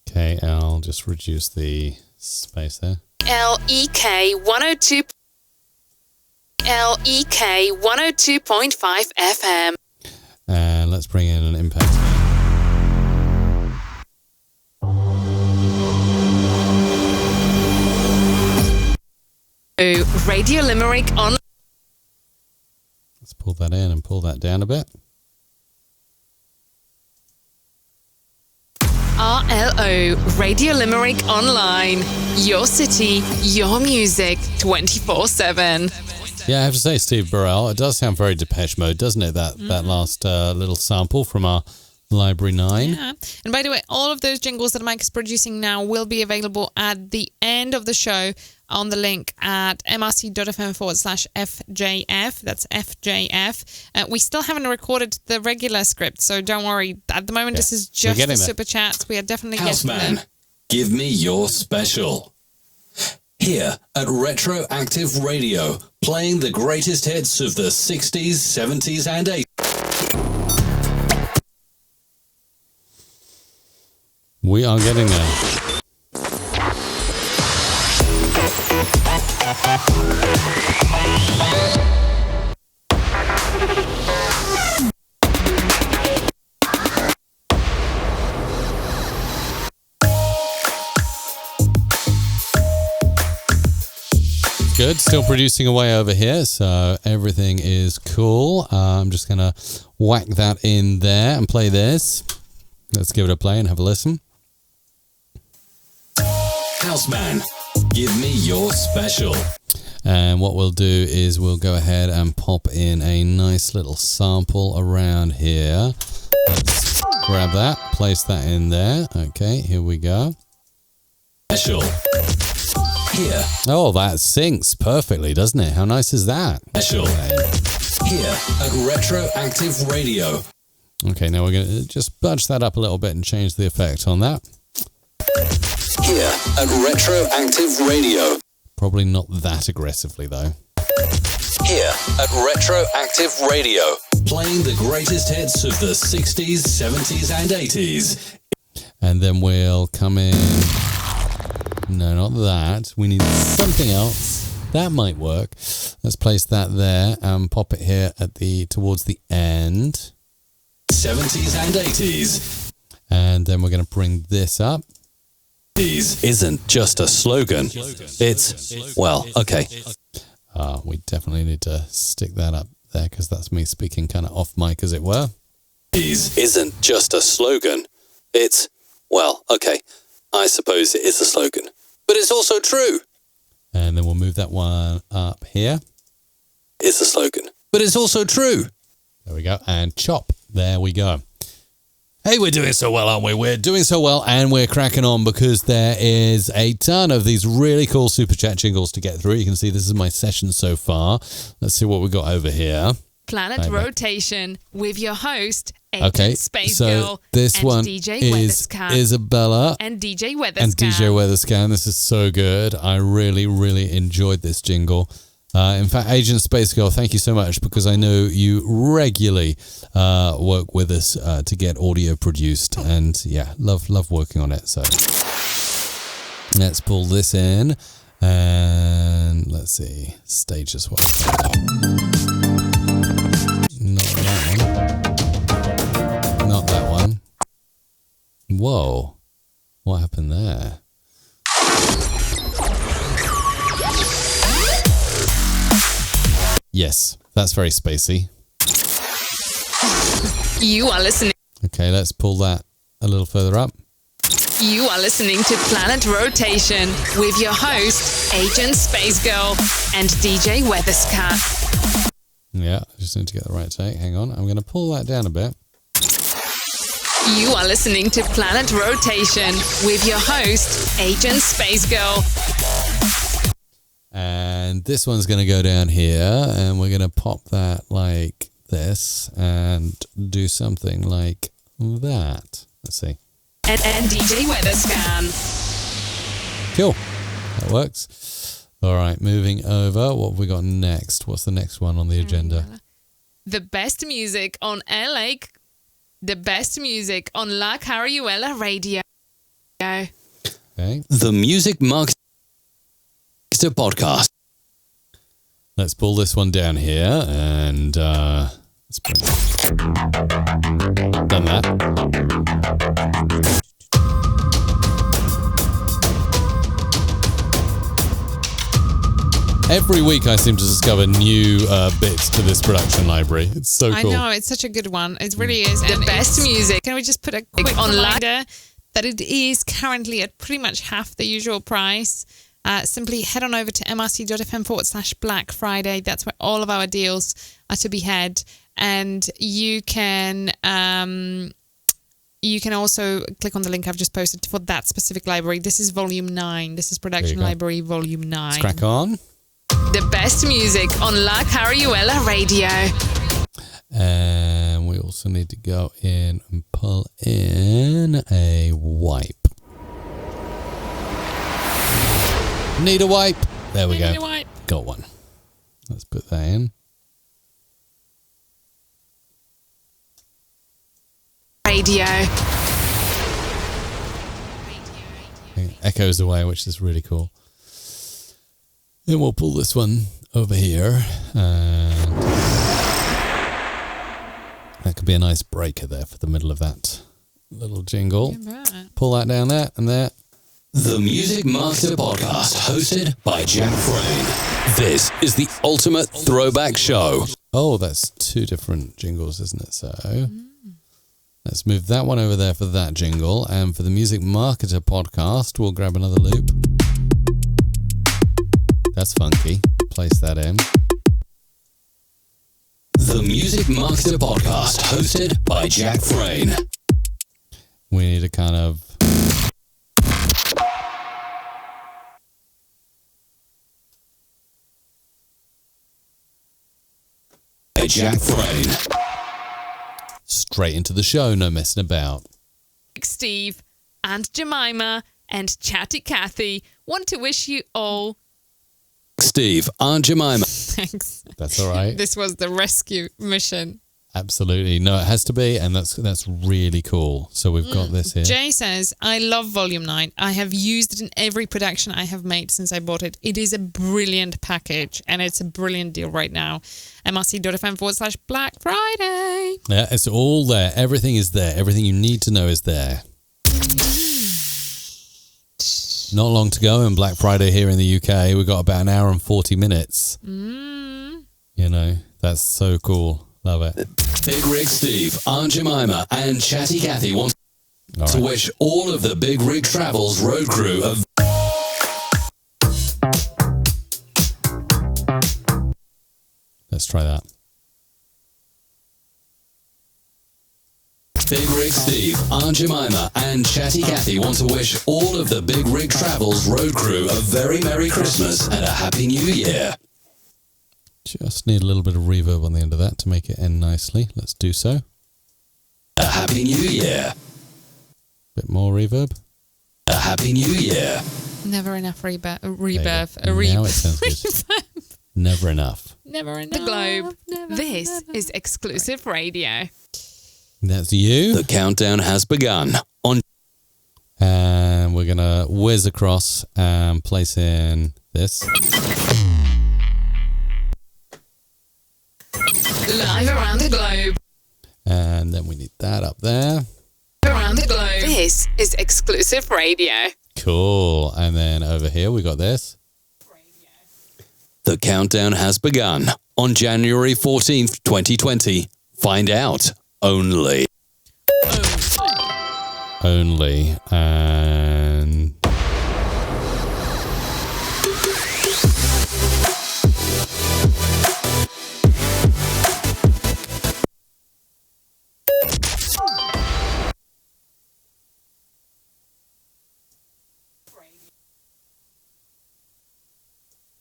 Okay, I'll just reduce the space there. LEK 102.5 FM. And let's bring in an impact. Radio Limerick on. Let's pull that in and pull that down a bit. RLO, Radio Limerick Online. Your city, your music, 24/7. Yeah, I have to say, Steve Burrell, it does sound very Depeche Mode, doesn't it? That last little sample from our Library 9. Yeah. And by the way, all of those jingles that Mike is producing now will be available at the end of the show on the link at mrc.fm/FJF. That's FJF. We still haven't recorded the regular script, so don't worry. At the moment, this is just the super chats. We are definitely getting there. Give me your special. Here at Retroactive Radio, playing the greatest hits of the 60s, 70s and 80s. We are getting there. Good, still producing away over here, so everything is cool. I'm just gonna whack that in there and play this. Let's give it a play and have a listen. Houseman, give me your special. And what we'll do is we'll go ahead and pop in a nice little sample around here. Let's grab that, place that in there. Okay, here we go. Special. Here. Oh, that syncs perfectly, doesn't it? How nice is that? Special. Here at Retroactive Radio. Okay, now we're going to just budge that up a little bit and change the effect on that. Here at Retroactive Radio. Probably not that aggressively, though. Here at Retroactive Radio. Playing the greatest hits of the 60s, 70s and 80s. And then we'll come in... No, not that. We need something else. That might work. Let's place that there and pop it here at towards the end. 70s and 80s. And then we're going to bring this up. Isn't just a slogan. It's, well, okay. We definitely need to stick that up there because that's me speaking kind of off mic, as it were. Isn't just a slogan. It's, well, okay. I suppose it is a slogan. But it's also true. And then we'll move that one up here. It's a slogan. But it's also true. There we go. And chop. There we go. Hey, we're doing so well, aren't we? We're doing so well and we're cracking on because there is a ton of these really cool super chat jingles to get through. You can see this is my session so far. Let's see what we've got over here. Planet Rotation with your host, Agent Space Girl, this and one DJ is Weatherscan. Isabella and DJ Weatherscan. and DJ Weatherscan. This is so good. I really, really enjoyed this jingle. In fact, Agent Space Girl, thank you so much because I know you regularly work with us to get audio produced, and yeah, love working on it. So let's pull this in and let's see, stage as well. Not that one. Not that one. Whoa. What happened there? Yes, that's very spacey. You are listening. Okay, let's pull that a little further up. You are listening to Planet Rotation with your host, Agent Space Girl, and DJ Weatherscat. Yeah, I just need to get the right take. Hang on, I'm going to pull that down a bit. You are listening to Planet Rotation with your host, Agent Space Girl. And this one's going to go down here, and we're going to pop that like this and do something like that. Let's see. And DJ Weatherscan. Cool. That works. All right, moving over. What have we got next? What's the next one on the agenda? The best music on LA. The best music on La Caruela Radio. Okay. The Music Marketer Podcast. Let's pull this one down here and let's bring it. Done that. Every week I seem to discover new bits to this production library. It's so cool. I know, it's such a good one. It really is. The best music. Can we just put a quick reminder that it is currently at pretty much half the usual price. Simply head on over to mrc.fm/Black Friday. That's where all of our deals are to be had. And you can also click on the link I've just posted for that specific library. This is volume 9. This is production library volume 9. Let's crack on. The best music on La Caruela Radio. And we also need to go in and pull in a wipe. Need a wipe. There we go. Need a wipe. Got one. Let's put that in. Radio. It echoes away, which is really cool. Then we'll pull this one over here. And that could be a nice breaker there for the middle of that little jingle. Pull that down there and there. The Music Master Podcast, hosted by Jack Frayne. This is the ultimate throwback show. Oh, that's two different jingles, isn't it? So let's move that one over there for that jingle. And for the Music Marketer Podcast, we'll grab another loop. That's funky. Place that in. The Music Master Podcast, hosted by Jack Frayne. We need a kind of... Jack Frayne. Straight into the show, no messing about. Steve and Jemima and Chatty Cathy want to wish you all... Steve, Aunt Jemima. Thanks. That's all right. This was the rescue mission. Absolutely. No, it has to be, and that's really cool. So we've got this here. Jay says, I love Volume 9. I have used it in every production I have made since I bought it. It is a brilliant package, and it's a brilliant deal right now. mrc.fm/Black Friday. Yeah, it's all there. Everything is there. Everything you need to know is there. Not long to go on Black Friday here in the UK. We've got about an hour and 40 minutes. You know, that's so cool. Love it. Big Rig Steve, Aunt Jemima, and Chatty Cathy want to wish all of the Big Rig Travels road crew a... Let's try that. Big Rig Steve, Aunt Jemima, and Chatty Cathy want to wish all of the Big Rig Travels road crew a very Merry Christmas and a Happy New Year. Just need a little bit of reverb on the end of that to make it end nicely. Let's do so. A Happy New Year. Bit more reverb. A Happy New Year. Never enough reverb. Now it sounds good. Never enough. Never enough. The Globe. This is exclusive radio. That's you. The countdown has begun. And we're going to whiz across and place in this. Live around the globe. And then we need that up there. Around the globe. This is exclusive radio. Cool. And then over here we got this. The countdown has begun. On January 14th, 2020. Find out. Only. Only. And...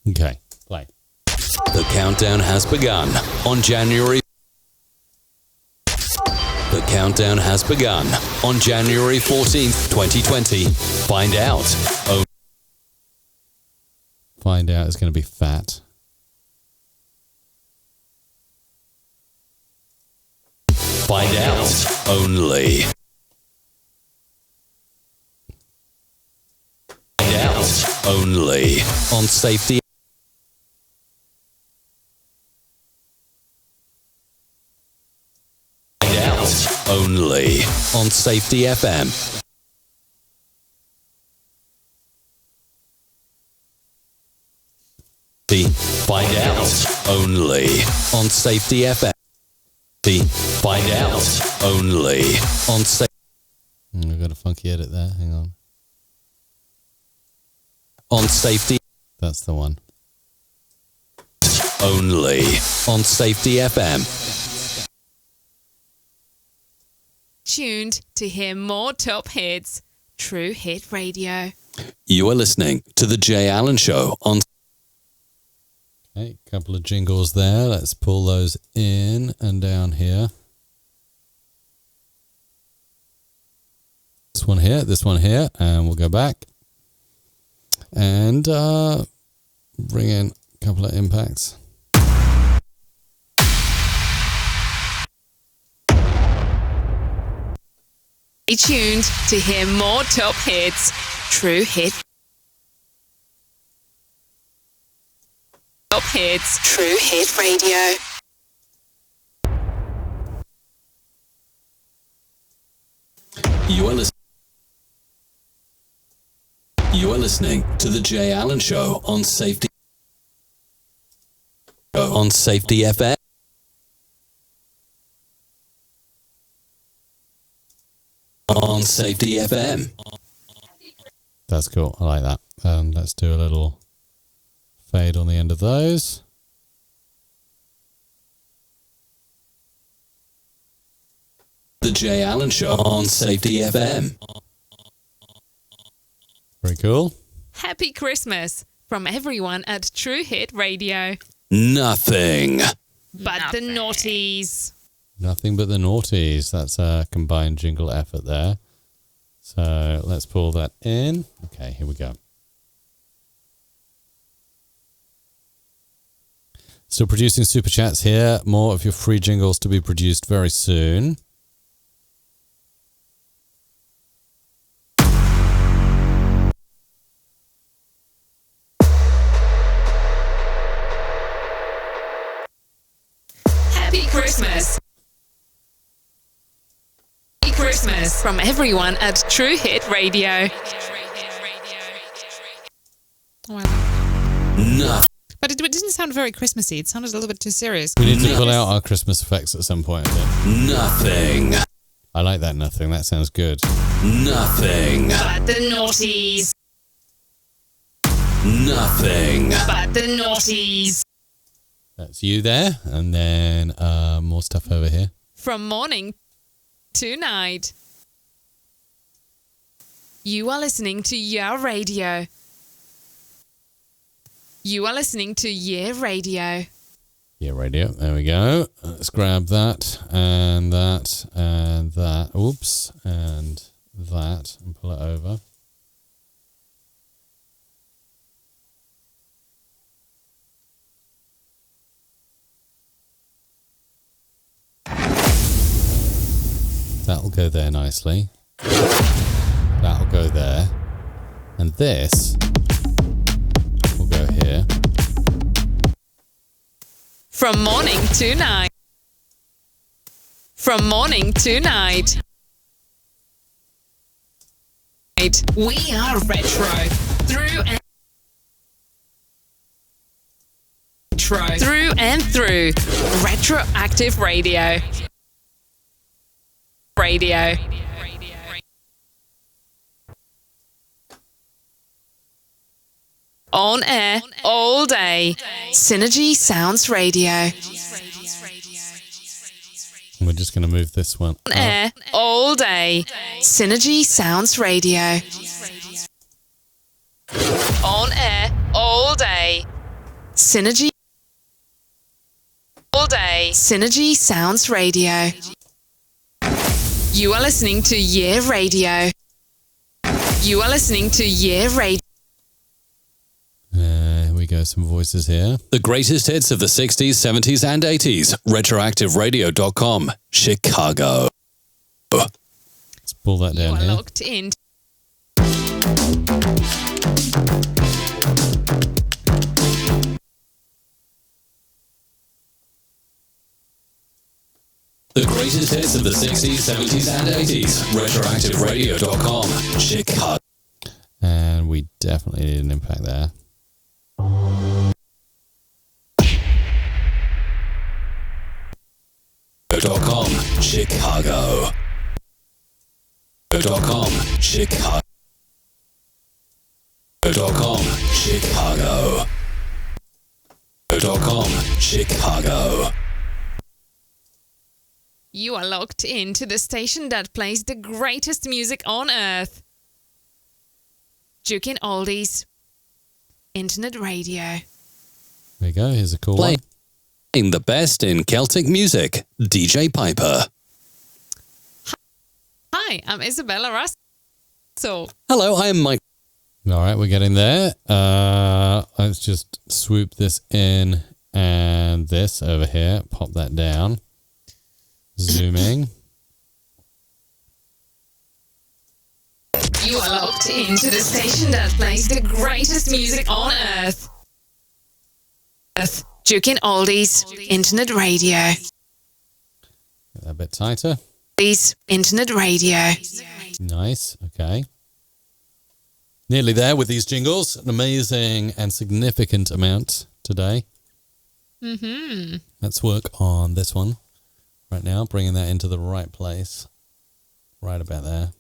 Okay, play. The countdown has begun. On January... The countdown has begun. On January 14th, 2020. Find out. Find out it's going to be fat. Find out. Only. Find out. Only. On Safety. Find out. Only. On Safety FM. Find out. Only. On Safety FM. Find out. Only. On Safety. We've got a funky edit there. Hang on. On Safety. That's the one. Only. On Safety FM. Tuned to hear more top hits. True Hit Radio. You are listening to The Jay Allen Show on... Okay, a couple of jingles there. Let's pull those in and down here. This one here, and we'll go back. And bring in a couple of impacts. tuned to hear more top hits. True Hit. Top hits. True Hit Radio. You are listening to the Jay Allen Show on Safety FM. On Safety FM. That's cool. I like that. Let's do a little fade on the end of those. The Jay Allen Show on Safety FM. Very cool. Happy Christmas from everyone at True Hit Radio. Nothing but the naughties. Nothing but the naughties. That's a combined jingle effort there. So let's pull that in. Okay, here we go. Still producing super chats here. More of your free jingles to be produced very soon. Happy Christmas. Happy Christmas from everyone at True Hit Radio. Nothing. But it didn't sound very Christmassy. It sounded a little bit too serious. We need to pull out our Christmas effects at some point, I think. Nothing. I like that nothing. That sounds good. Nothing. But the naughties. Nothing. But the naughties. That's you there. And then more stuff over here. From morning to night. You are listening to Your Radio. You are listening to Year Radio. Yeah, radio. There we go. Let's grab that and that and that. Oops. And that. And pull it over. That'll go there nicely. That'll go there. And this will go here. From morning to night. From morning to night. We are retro. Through and through. Retroactive radio. Radio. On air all day. Synergy Sounds Radio. We're just going to move this one On air all day. Synergy Sounds Radio. On air all day. Synergy all day. Synergy Sounds Radio. You are listening to Year Radio. You are listening to Year Radio. Here we go, some voices here. The greatest hits of the 60s, 70s, and 80s. Retroactiveradio.com, Chicago. Let's pull that You down are here. locked in. The greatest hits of the 60s, 70s, and 80s. Retroactiveradio.com, Chicago. And we definitely need an impact there. .com, Chicago. .com, Chicago. .com, Chicago. .com, Chicago. You are locked in to the station that plays the greatest music on earth. Jukin' Oldies. Internet radio. There you go, here's a cool one. Playing the best in Celtic music, DJ Piper. Hi, I'm Isabella Russell. Hello, I am Mike. All right, we're getting there. Let's just swoop this in and this over here. Pop that down. Zooming. You are locked into the station that plays the greatest music on earth. Jukin' Oldies Internet Radio. Get that a bit tighter. Oldies Internet Radio. Nice. Okay. Nearly there with these jingles. An amazing and significant amount today. Mm-hmm. Let's work on this one right now, bringing that into the right place. Right about there.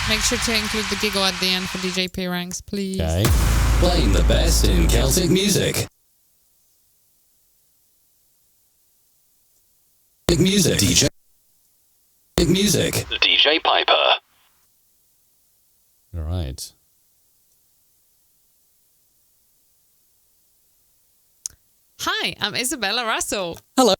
Make sure to include the giggle at the end for DJ P Ranks, please. Okay. Playing the best in Celtic music. Music. DJ. Music. DJ Piper. All right. Hi, I'm Isabella Russell. Hello.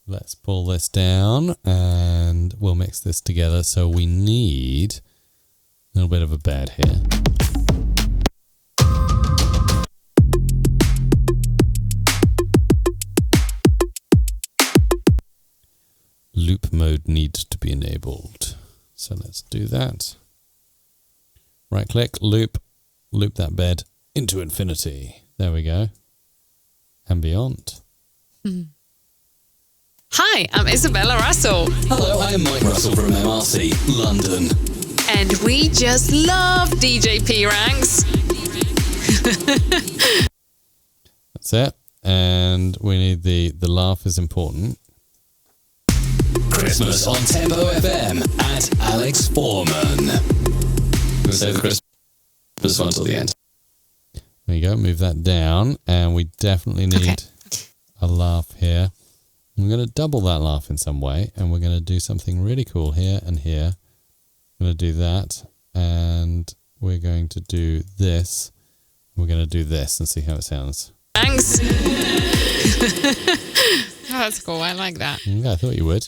Let's pull this down and we'll mix this together. So we need a little bit of a bed here. Loop mode needs to be enabled. So let's do that. Right click, loop that bed into infinity. There we go. And beyond. Hi, I'm Isabella Russell. Hello, I am Mike Russell from MRC, London. And we just love DJ P Ranks. That's it. And we need the laugh is important. Christmas on Tempo FM at Alex Foreman. We'll save the Christmas one till the end. There you go. Move that down. And we definitely need a laugh here. I'm going to double that laugh in some way. And we're going to do something really cool here and here. I'm going to do that. And we're going to do this. We're going to do this and see how it sounds. Thanks. Oh, that's cool. I like that. Yeah, I thought you would.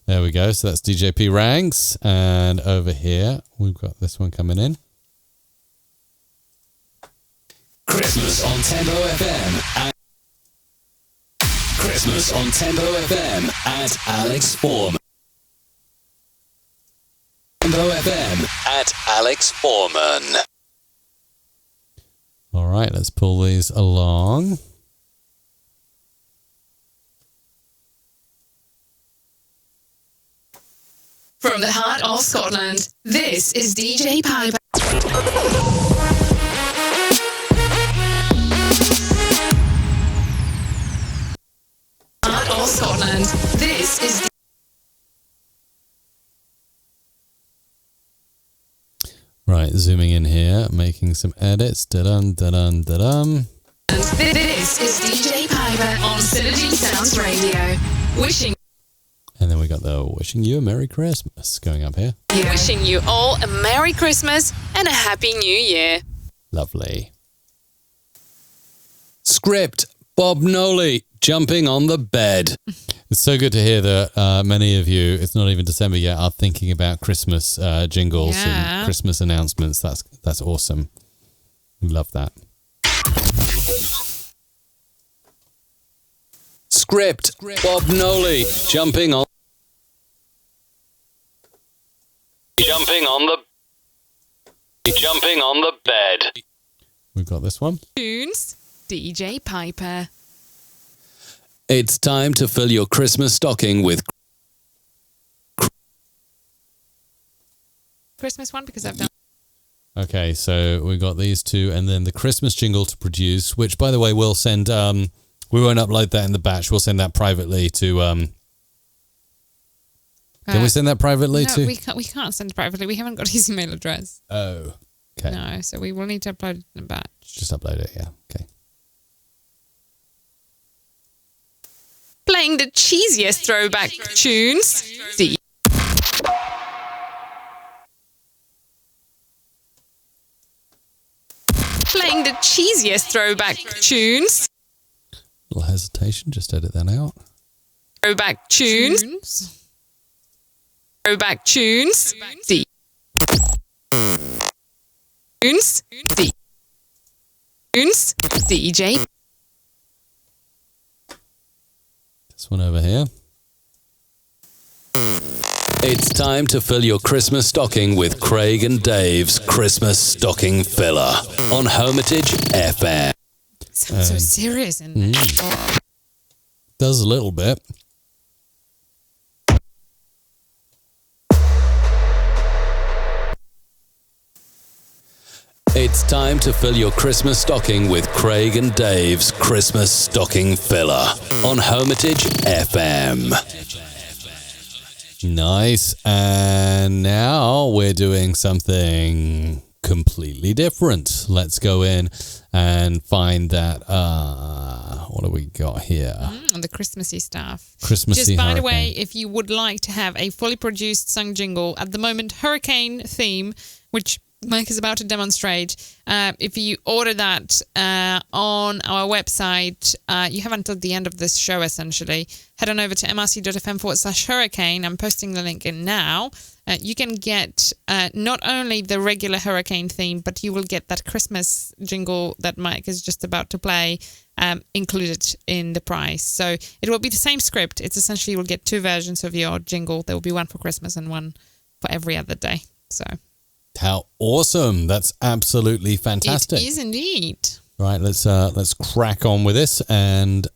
There we go. So that's DJP Ranks. And over here, we've got this one coming in. Christmas on Tempo FM at Christmas on Tempo FM at Alex Foreman. Tempo FM at Alex Foreman. All right, let's pull these along. From the heart of Scotland, this is DJ Piper. Heart of Scotland, this is Right, zooming in here, making some edits. Da-dum, da-dum, da-dum. And this is DJ Piper on Synergy Sounds Radio. And then we got the wishing you a Merry Christmas going up here. Wishing you all a Merry Christmas and a Happy New Year. Lovely. Script, Bob Noley, jumping on the bed. It's so good to hear that many of you, it's not even December yet, are thinking about Christmas jingles and Christmas announcements. That's awesome. Love that. Script, Bob Noley, jumping on the bed. We've got this one. Tunes, DJ Piper. It's time to fill your Christmas stocking with Christmas one because I've done. Okay, so we got these two, and then the Christmas jingle to produce, which, by the way, we'll send. We won't upload that in the batch. We'll send that privately to. Can we send that privately no, to? we can't send it privately. We haven't got his email address. Oh, okay. No, so we will need to upload it in a batch. Just upload it, yeah. Okay. Playing the cheesiest throwback tunes. Playing the cheesiest throwback tunes. Little hesitation. Just edit that out. Throwback tunes. Throwback tunes. D. Tunes. D. DJ. This one over here. It's time to fill your Christmas stocking with Craig and Dave's Christmas Stocking Filler on Hermitage FM. Sounds so serious, isn't it? Does a little bit. It's time to fill your Christmas stocking with Craig and Dave's Christmas Stocking Filler on Hermitage FM. Nice. And now we're doing something completely different. Let's go in and find that. What do we got here? The Christmassy stuff. Christmassy Just by hurricane. the way, if you would like to have a fully produced sung jingle, at the moment, hurricane theme, which Mike is about to demonstrate. If you order that on our website, you have until the end of this show, essentially. Head on over to mrc.fm/hurricane. I'm posting the link in now. You can get not only the regular hurricane theme, but you will get that Christmas jingle that Mike is just about to play included in the price. So it will be the same script. It's essentially, you will get two versions of your jingle. There will be one for Christmas and one for every other day. So... How awesome. That's absolutely fantastic. It is indeed. Right, let's crack on with this and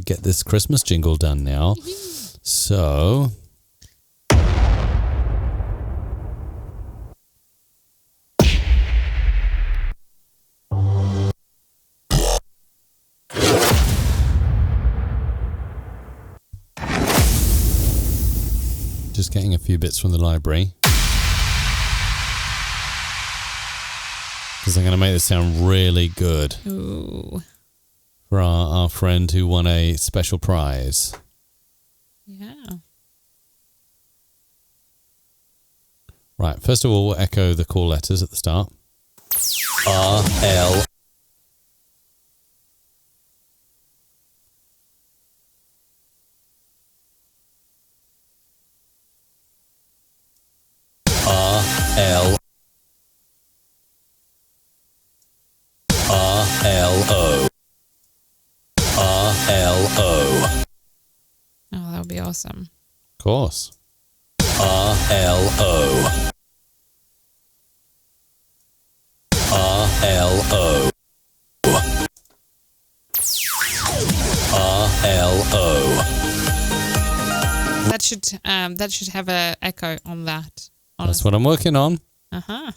get this Christmas jingle done now. So... Just getting a few bits from the library. Because I'm going to make this sound really good. Ooh. For our friend who won a special prize. Yeah. Right, first of all, we'll echo the call letters at the start. R-L. R-L. R-L-O. R-L-O. Oh, that would be awesome. Of course. R-L-O. R-L-O. R-L-O. That should have a echo on that. That's what I'm working on. Uh-huh.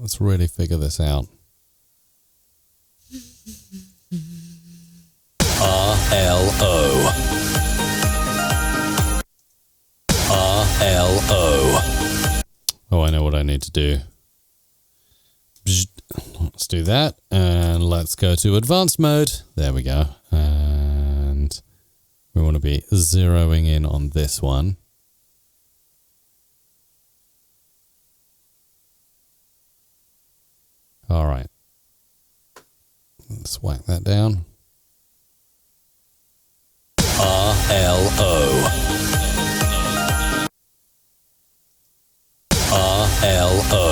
Let's really figure this out. R-L-O. R-L-O. Oh, I know what I need to do. Let's do that. And let's go to advanced mode. There we go. And we want to be zeroing in on this one. All right. Let's whack that down. R-L-O. R-L-O.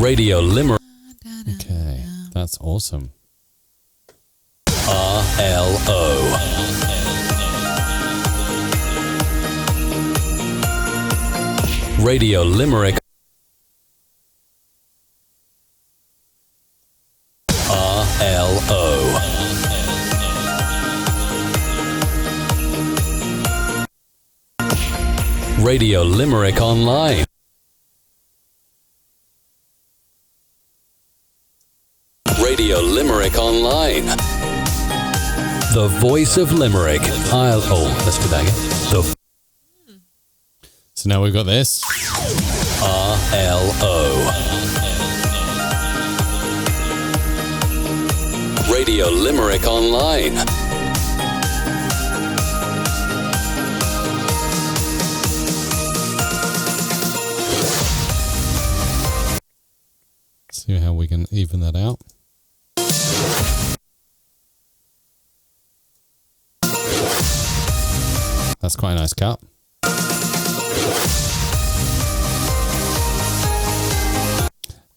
Radio Limerick. Okay, that's awesome. R-L-O. Radio Limerick. R-L-O. Radio Limerick Online. Radio Limerick Online. The voice of Limerick. Let's do that again. So now we've got this. R-L-O. Radio Limerick Online. See how we can even that out. That's quite a nice cut.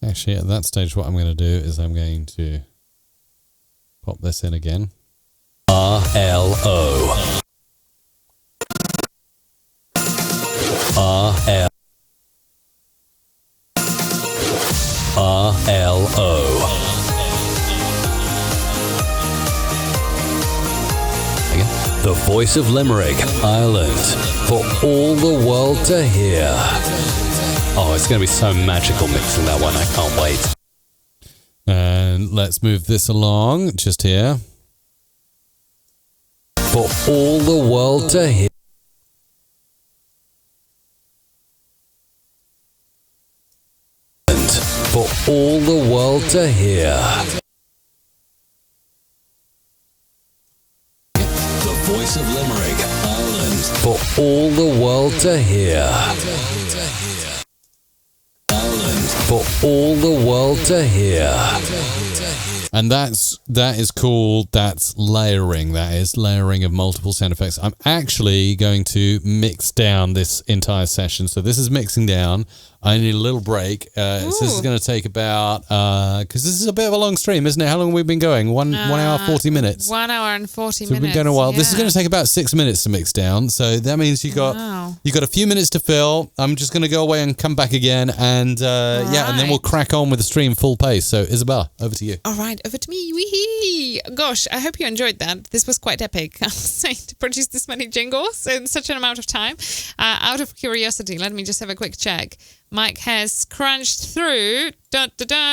Actually, at that stage, what I'm going to do is I'm going to pop this in again. R-L-O. R-L. R-L-O. The voice of Limerick, Ireland, for all the world to hear. Oh, it's going to be so magical mixing that one. I can't wait. And let's move this along just here. For all the world to hear. For all the world to hear. The voice of Limerick, Ireland. For all the world to hear. Ireland. For all the world to hear. And that is called, that's layering. That is layering of multiple sound effects. I'm actually going to mix down this entire session. So this is mixing down. I need a little break. So this is going to take about, because this is a bit of a long stream, isn't it? How long have we been going? 1 hour, 40 minutes. 1 hour and 40 minutes. So we've been going a while. Yeah. This is going to take about 6 minutes to mix down. So that means you got a few minutes to fill. I'm just going to go away and come back again. And and then we'll crack on with the stream full pace. So Isabella, over to you. All right, over to me. Wee-hee. Gosh, I hope you enjoyed that. This was quite epic, I must say, to produce this many jingles in such an amount of time. Out of curiosity, let me just have a quick check. Mike has crunched through. Do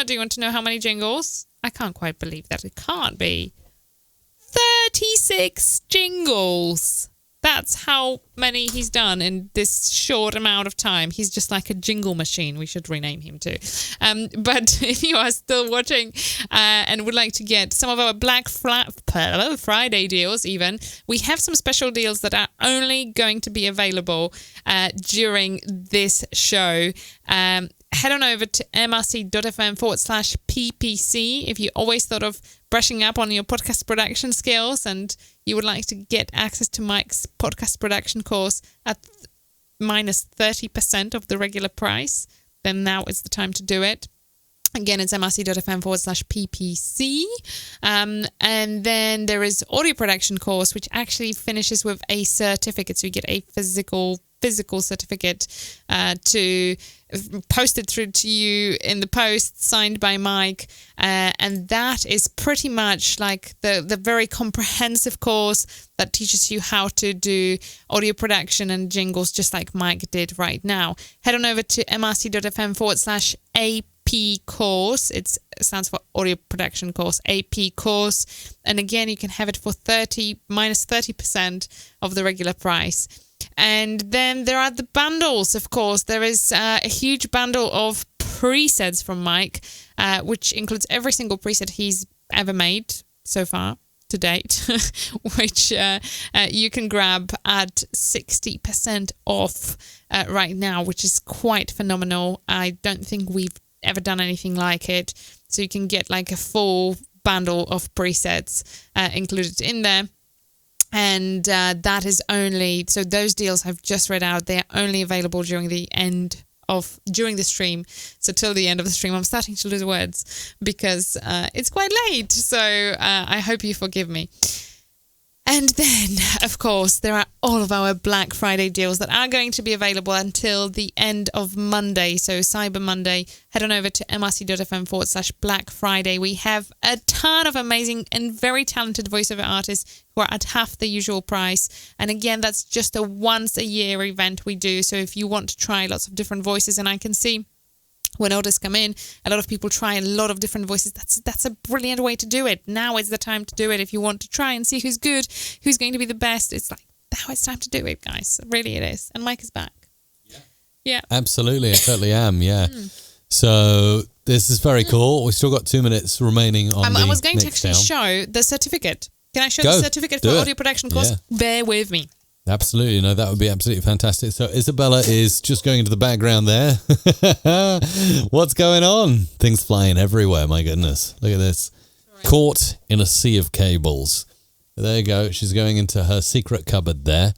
you want to know how many jingles? I can't quite believe that. It can't be. 36 jingles. That's how many he's done in this short amount of time. He's just like a jingle machine. We should rename him too. But if you are still watching and would like to get some of our Black Friday deals even, we have some special deals that are only going to be available during this show. Head on over to mrc.fm/ppc if you always thought of brushing up on your podcast production skills and you would like to get access to Mike's podcast production course at minus 30% of the regular price, then now is the time to do it. Again, it's mrc.fm/ppc. And then there is audio production course, which actually finishes with a certificate. So you get a physical certificate to posted through to you in the post, signed by Mike, and that is pretty much like the very comprehensive course that teaches you how to do audio production and jingles just like Mike did right now. Head on over to mrc.fm/AP course. It stands for audio production course, AP course, and again you can have it for minus 30% of the regular price. And then there are the bundles, of course. There is a huge bundle of presets from Mike, which includes every single preset he's ever made so far to date, which you can grab at 60% off right now, which is quite phenomenal. I don't think we've ever done anything like it. So you can get like a full bundle of presets included in there. And that is only, so those deals I've just read out, they're only available during the stream. So till the end of the stream, I'm starting to lose words because it's quite late. So I hope you forgive me. And then, of course, there are all of our Black Friday deals that are going to be available until the end of Monday. So Cyber Monday, head on over to mrc.fm/Black Friday. We have a ton of amazing and very talented voiceover artists who are at half the usual price. And again, that's just a once a year event we do. So if you want to try lots of different voices, and I can see when orders come in, a lot of people try a lot of different voices. That's a brilliant way to do it. Now is the time to do it. If you want to try and see who's good, who's going to be the best, it's like, now it's time to do it, guys. Really it is. And Mike is back. Yeah. Absolutely. I totally am, yeah. So this is very cool. We've still got 2 minutes remaining on I was going to actually show the certificate. Can I show the certificate for audio production course? Yeah. Bear with me. Absolutely. No, that would be absolutely fantastic. So Isabella is just going into the background there. What's going on? Things flying everywhere. My goodness. Look at this. Right. Caught in a sea of cables. There you go. She's going into her secret cupboard there.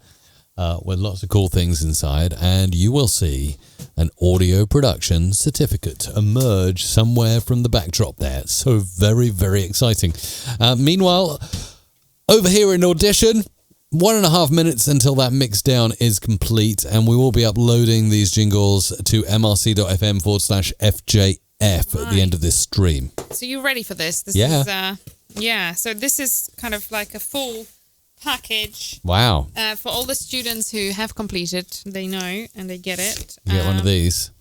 with lots of cool things inside, and you will see an audio production certificate emerge somewhere from the backdrop there. So very, very exciting. Meanwhile, over here in Audition, 1.5 minutes until that mix down is complete, and we will be uploading these jingles to mrc.fm/FJF at the end of this stream. So you ready for this? This Yeah. Is, so this is kind of like a full package. Wow. For all the students who have completed, they know and they get it. You get one of these.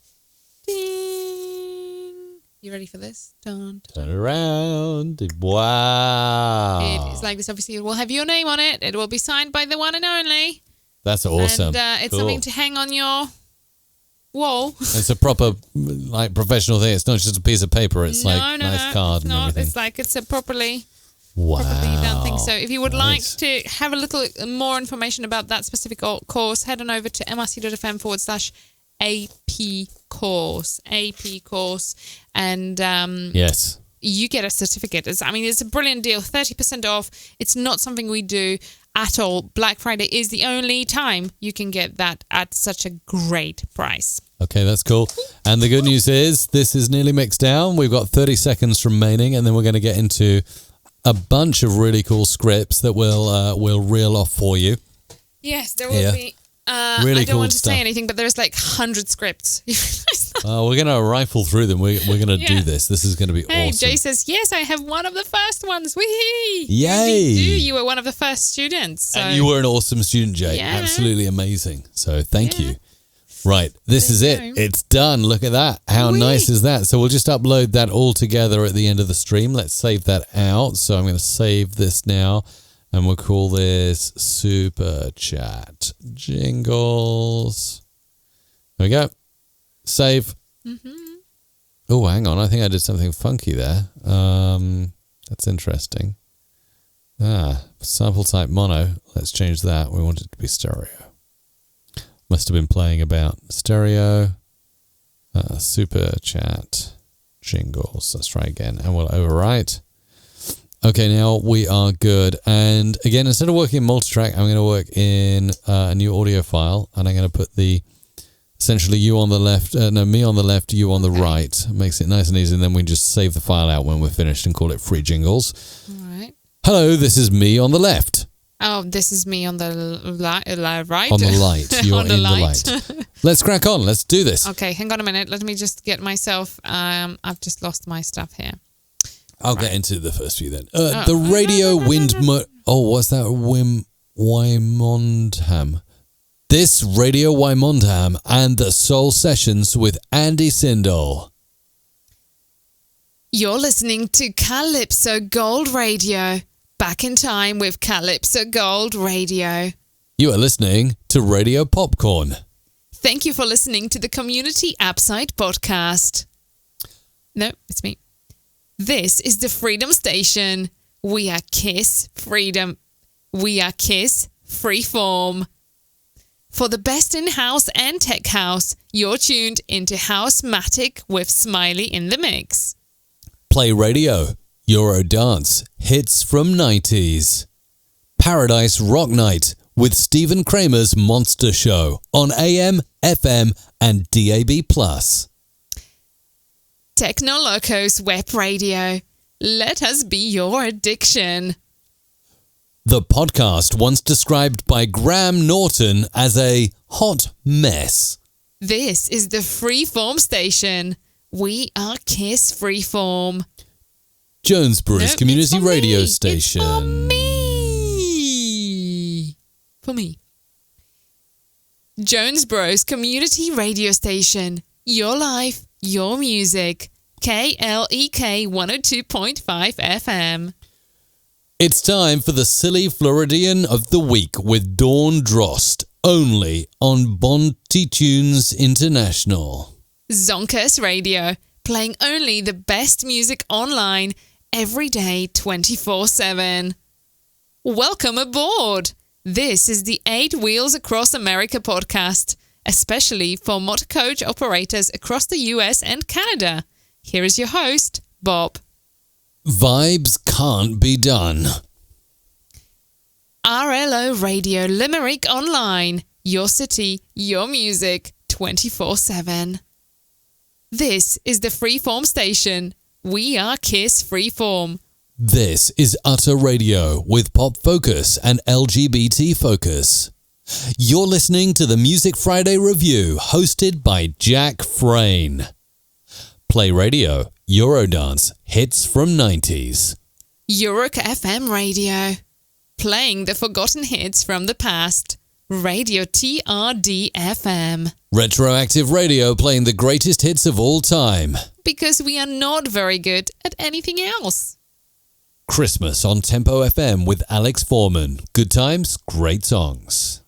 Ding. You ready for this? Turn around. Wow. It's like this. Obviously, it will have your name on it. It will be signed by the one and only. That's awesome. And it's something to hang on your wall. It's a proper, like, professional thing. It's not just a piece of paper. It's nice card and everything. It's like it's a properly Wow. done thing. So if you would like Nice. to have a little more information about that specific course, head on over to mrc.fm/AP course. AP course. And Yes. you get a certificate. It's a brilliant deal. 30% off. It's not something we do at all. Black Friday is the only time you can get that at such a great price. Okay, that's cool. And the good news is this is nearly mixed down. We've got 30 seconds remaining, and then we're going to get into a bunch of really cool scripts that we'll reel off for you. Yes, there will be. Really I don't cool want to stuff. say anything, but there's like 100 scripts. We're going to rifle through them. We're going to do Yeah. this. This is going to be Hey, awesome. Jay says, yes, I have one of the first ones. Whee! Yay! You do. You were one of the first students. So. And you were an awesome student, Jay. Yeah. Absolutely amazing. So thank Yeah. you. Right, this is it. you go. It's done. Look at that. How Whee! nice is that? So we'll just upload that all together at the end of the stream. Let's save that out. So I'm going to save this now, and we'll call this Super Chat Jingles. There we go. Save. Mm-hmm. Oh, hang on. I think I did something funky there. That's interesting. Sample type mono. Let's change that. We want it to be stereo. Must have been playing about stereo. Super Chat Jingles. Let's try again. And we'll overwrite. Okay, now we are good. And again, instead of working in multitrack, I'm going to work in a new audio file. And I'm going to put essentially you on the left, me on the left, you on the right. Makes it nice and easy. And then we just save the file out when we're finished and call it Free Jingles. All right. Hello, this is me on the left. Oh, this is me on the right. On the light. You're On the in light. the light. Let's crack on. Let's do this. Okay, hang on a minute. Let me just get myself. I've just lost my stuff here. I'll get into the first few then. The radio wind... what's that? Wymondham. This Radio Wymondham and the Soul Sessions with Andy Sindel. You're listening to Calypso Gold Radio. Back in time with Calypso Gold Radio. You are listening to Radio Popcorn. Thank you for listening to the Community Appside podcast. No, it's me. This is the Freedom Station. We are Kiss Freedom. We are Kiss Freeform. For the best in house and tech house, you're tuned into Housematic with Smiley in the mix. Play radio, Eurodance, hits from 90s. Paradise Rock Night with Stephen Kramer's Monster Show on AM, FM and DAB+. Techno Locos Web Radio. Let us be your addiction. The podcast once described by Graham Norton as a hot mess. This is the Freeform Station. We are Kiss Freeform. Jonesborough's Nope, community it's for radio me. station. It's for me. For me. Jonesborough's community radio station. Your life, your music. KLEK 102.5 FM. It's time for the Silly Floridian of the Week with Dawn Drost, only on Bonty Tunes International. Zonkers Radio, playing only the best music online, every day, 24/7. Welcome aboard! This is the 8 Wheels Across America podcast, especially for motor coach operators across the US and Canada. Here is your host, Bob. Vibes can't be done. RLO Radio Limerick Online. Your city, your music, 24/7. This is the Freeform station. We are Kiss Freeform. This is Utter Radio with pop focus and LGBT focus. You're listening to the Music Friday Review, hosted by Jack Frayne. Play Radio, Eurodance, hits from 90s. Eureka FM Radio. Playing the forgotten hits from the past. Radio TRD FM. Retroactive Radio, playing the greatest hits of all time. Because we are not very good at anything else. Christmas on Tempo FM with Alex Foreman. Good times, great songs.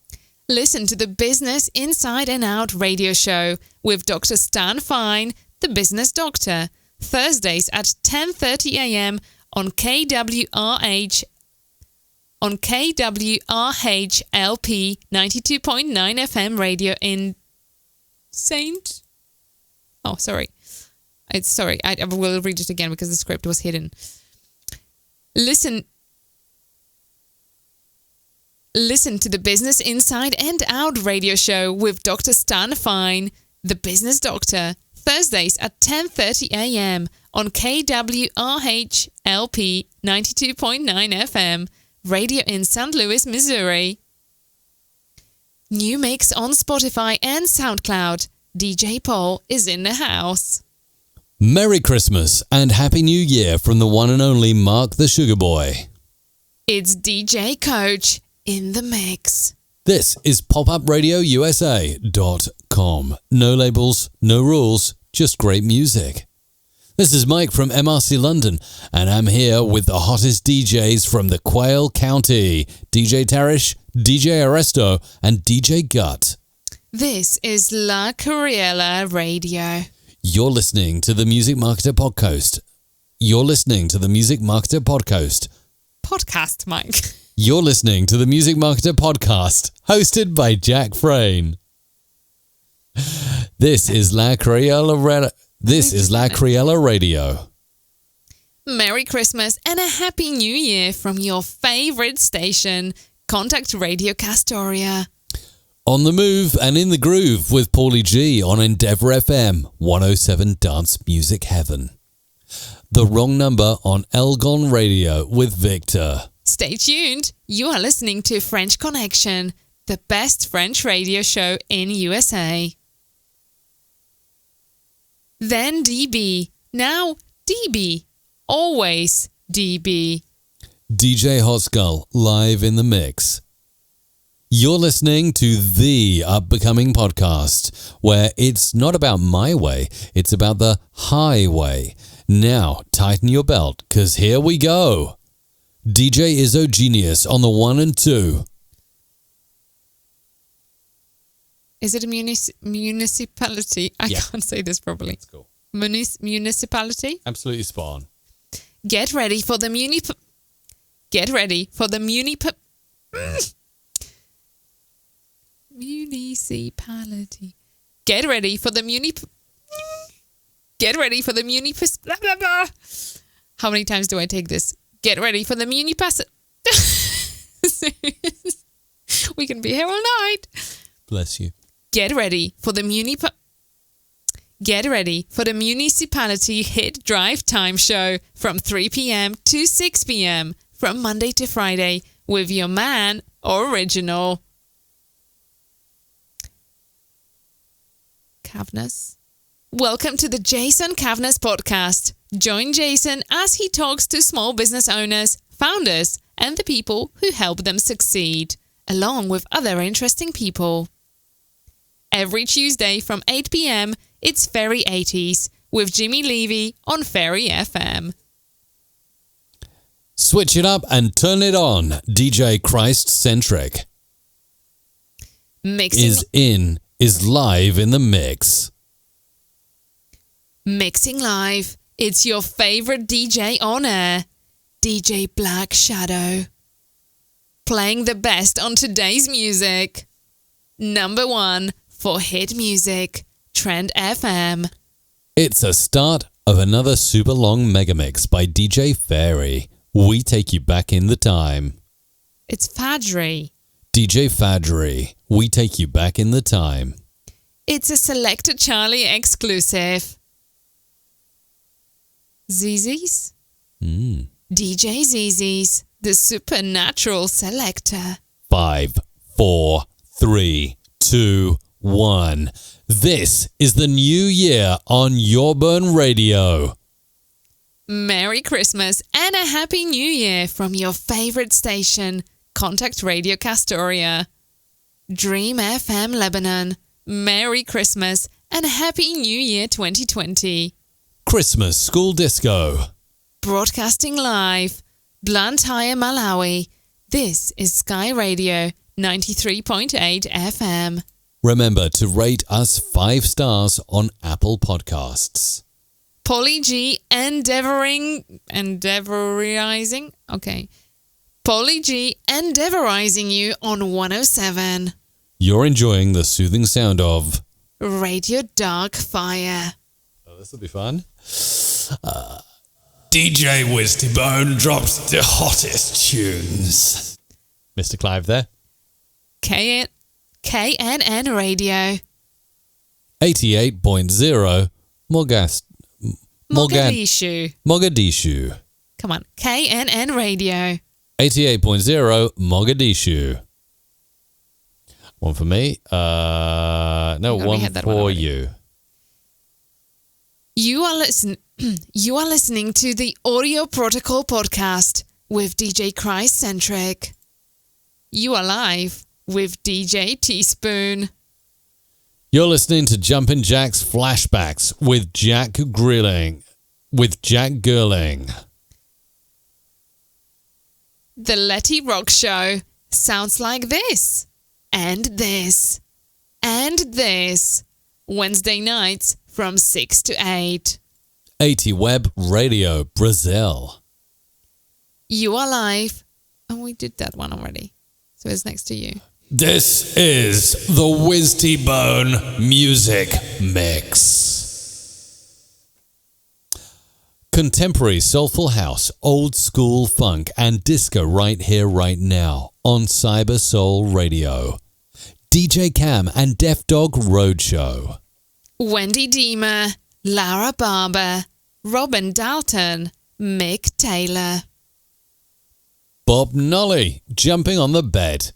Listen to the Business Inside and Out radio show with Dr. Stan Fine, the Business Doctor. Thursdays at 10:30 a.m. on KWRH LP 92.9 FM radio in Saint. Oh, sorry. I will read it again because the script was hidden. Listen to the Business Inside and Out radio show with Dr. Stan Fine, the Business Doctor. Thursdays at 10:30 a.m. on KWRH LP 92.9 FM radio in St. Louis, Missouri. New mix on Spotify and SoundCloud. DJ Paul is in the house. Merry Christmas and Happy New Year from the one and only Mark the Sugar Boy. It's DJ Coach in the mix. This is popupradiousa.com. No labels, no rules, just great music. This is Mike from MRC London, and I'm here with the hottest DJs from the Quail County, DJ Tarish, DJ Arresto, and DJ Gut. This is La Curiella Radio. You're listening to the Music Marketer Podcast. Podcast, Mike. You're listening to the Music Marketer Podcast, hosted by Jack Frayne. This is La Curiella Radio. Merry Christmas and a Happy New Year from your favorite station, Contact Radio Castoria. On the move and in the groove with Paulie G on Endeavour FM 107 Dance Music Heaven. The Wrong Number on Elgon Radio with Victor. Stay tuned. You are listening to French Connection, the best French radio show in USA. Then DB. Now DB. Always DB. DJ Hot Skull live in the mix. You're listening to the Up-Becoming Podcast, where it's not about my way, it's about the highway. Now, tighten your belt, because here we go. DJ Izzo Genius on the 1 and 2. Is it a municipality? I can't say this properly. That's cool. Municipality? Absolutely spot on. Get ready for the municipality. Get ready for the municipality. Blah, blah, blah. How many times do I take this? Get ready for the We can be here all night. Bless you. Get ready for the municipality hit drive time show from 3 p.m. to 6 p.m. from Monday to Friday with your man Original. Cavness. Welcome to the Jason Cavness podcast. Join Jason as he talks to small business owners, founders, and the people who help them succeed, along with other interesting people. Every Tuesday from 8 p.m., it's Ferry 80s with Jimmy Levy on Ferry FM. Switch it up and turn it on. DJ Christ Centric is live in the mix. Mixing live. It's your favorite DJ on air, DJ Black Shadow. Playing the best on today's music. Number 1 for hit music, Trend FM. It's a start of another super long mega mix by DJ Fairy. We take you back in the time. It's Fadri. DJ Fadri, we take you back in the time. It's a Selector Charlie exclusive. ZZ's? DJ ZZ's, the supernatural selector. 5, 4, 3, 2, 1. This is the new year on Yourburn Radio. Merry Christmas and a Happy New Year from your favorite station, Contact Radio Castoria. Dream FM Lebanon. Merry Christmas and Happy New Year 2020. Christmas School Disco. Broadcasting live, Blantyre, Malawi. This is Sky Radio 93.8 FM. Remember to rate us 5 stars on Apple Podcasts. Polly G endeavorizing. Okay. Polly G endeavorizing you on 107. You're enjoying the soothing sound of Radio Dark Fire. Oh, this will be fun. DJ Wistybone drops the hottest tunes. Mr. Clive there. KNN Radio. 88.0 Mogadishu. Come on. KNN Radio. 88.0 Mogadishu. One for me. One for you. You are listening to the Audio Protocol podcast with DJ Christ-Centric. You are live with DJ Teaspoon. You're listening to Jumpin' Jack's Flashbacks with Jack Grilling. The Letty Rock Show sounds like this, and this, and this. Wednesday nights from 6 to 8. 80 Web Radio, Brazil. You are live. Oh, we did that one already. So it's next to you. This is the Wistybone Music Mix. Contemporary soulful house, old school funk and disco right here, right now on Cyber Soul Radio. DJ Cam and Deaf Dog Roadshow. Wendy Deemer, Laura Barber, Robin Dalton, Mick Taylor. Bob Nolly, jumping on the bed.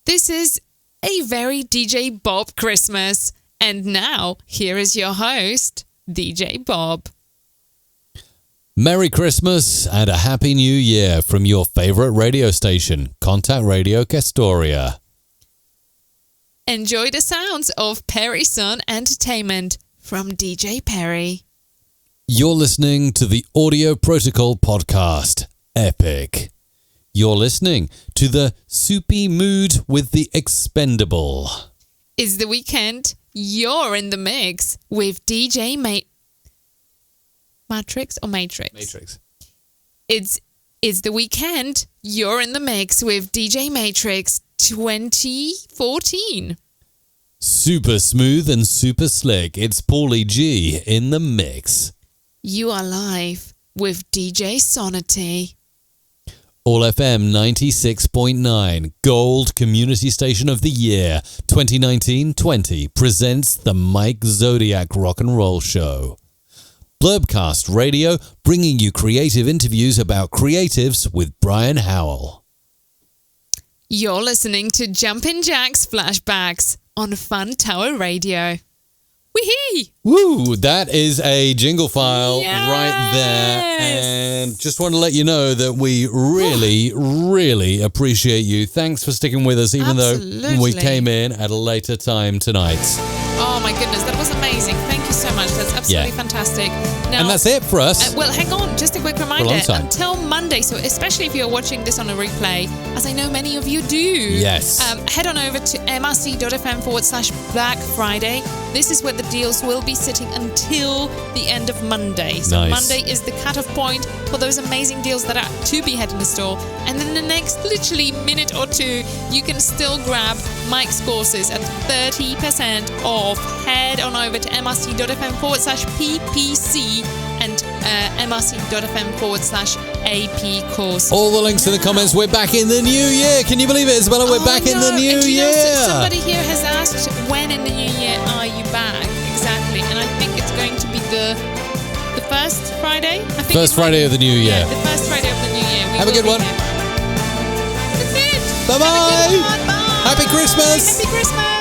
This is a very DJ Bob Christmas. And now, here is your host, DJ Bob. Merry Christmas and a Happy New Year from your favorite radio station, Contact Radio Castoria. Enjoy the sounds of Perry Sun Entertainment from DJ Perry. You're listening to the Audio Protocol podcast, Epic. You're listening to the Soupy Mood with the Expendable. It's the weekend. You're in the mix with DJ Matrix or Matrix? Matrix. It's the weekend. You're in the mix with DJ Matrix 2014. Super smooth and super slick. It's Paulie G in the mix. You are live with DJ Sonity. All FM 96.9 Gold Community Station of the Year 2019-20 presents the Mike Zodiac Rock and Roll Show. Blurbcast Radio, bringing you creative interviews about creatives with Brian Howell. You're listening to Jumpin' Jack's Flashbacks on Fun Tower Radio. Wee-hee! Woo! That is a jingle file Yes! right there. And just want to let you know that we really, really appreciate you. Thanks for sticking with us, even though we came in at a later time tonight. Oh my goodness, that was amazing. Thank you so much. That's absolutely fantastic. Now, And that's it for us. well, hang on. Just a quick reminder. long time. Until Monday, so especially if you're watching this on a replay, as I know many of you do. Yes. Head on over to mrc.fm/Black Friday. This is where the deals will be sitting until the end of Monday. So Nice. Monday is the cutoff point for those amazing deals that are to be had in the store. And then the next literally minute or two, you can still grab Mike's courses at 30% off. Head on over to mrc.fm/PPC and mrc.fm/AP course. All the links in the comments. We're back in the new year. Can you believe it, Isabella? We're back in the new year. Somebody here has asked, when in the new year are you back? Exactly. And I think it's going to be the first Friday. First Friday of the new year. Yeah, the first Friday of the new year. Have a good one. That's it. Bye-bye. Have a good one. Bye. Happy Christmas. Happy Christmas.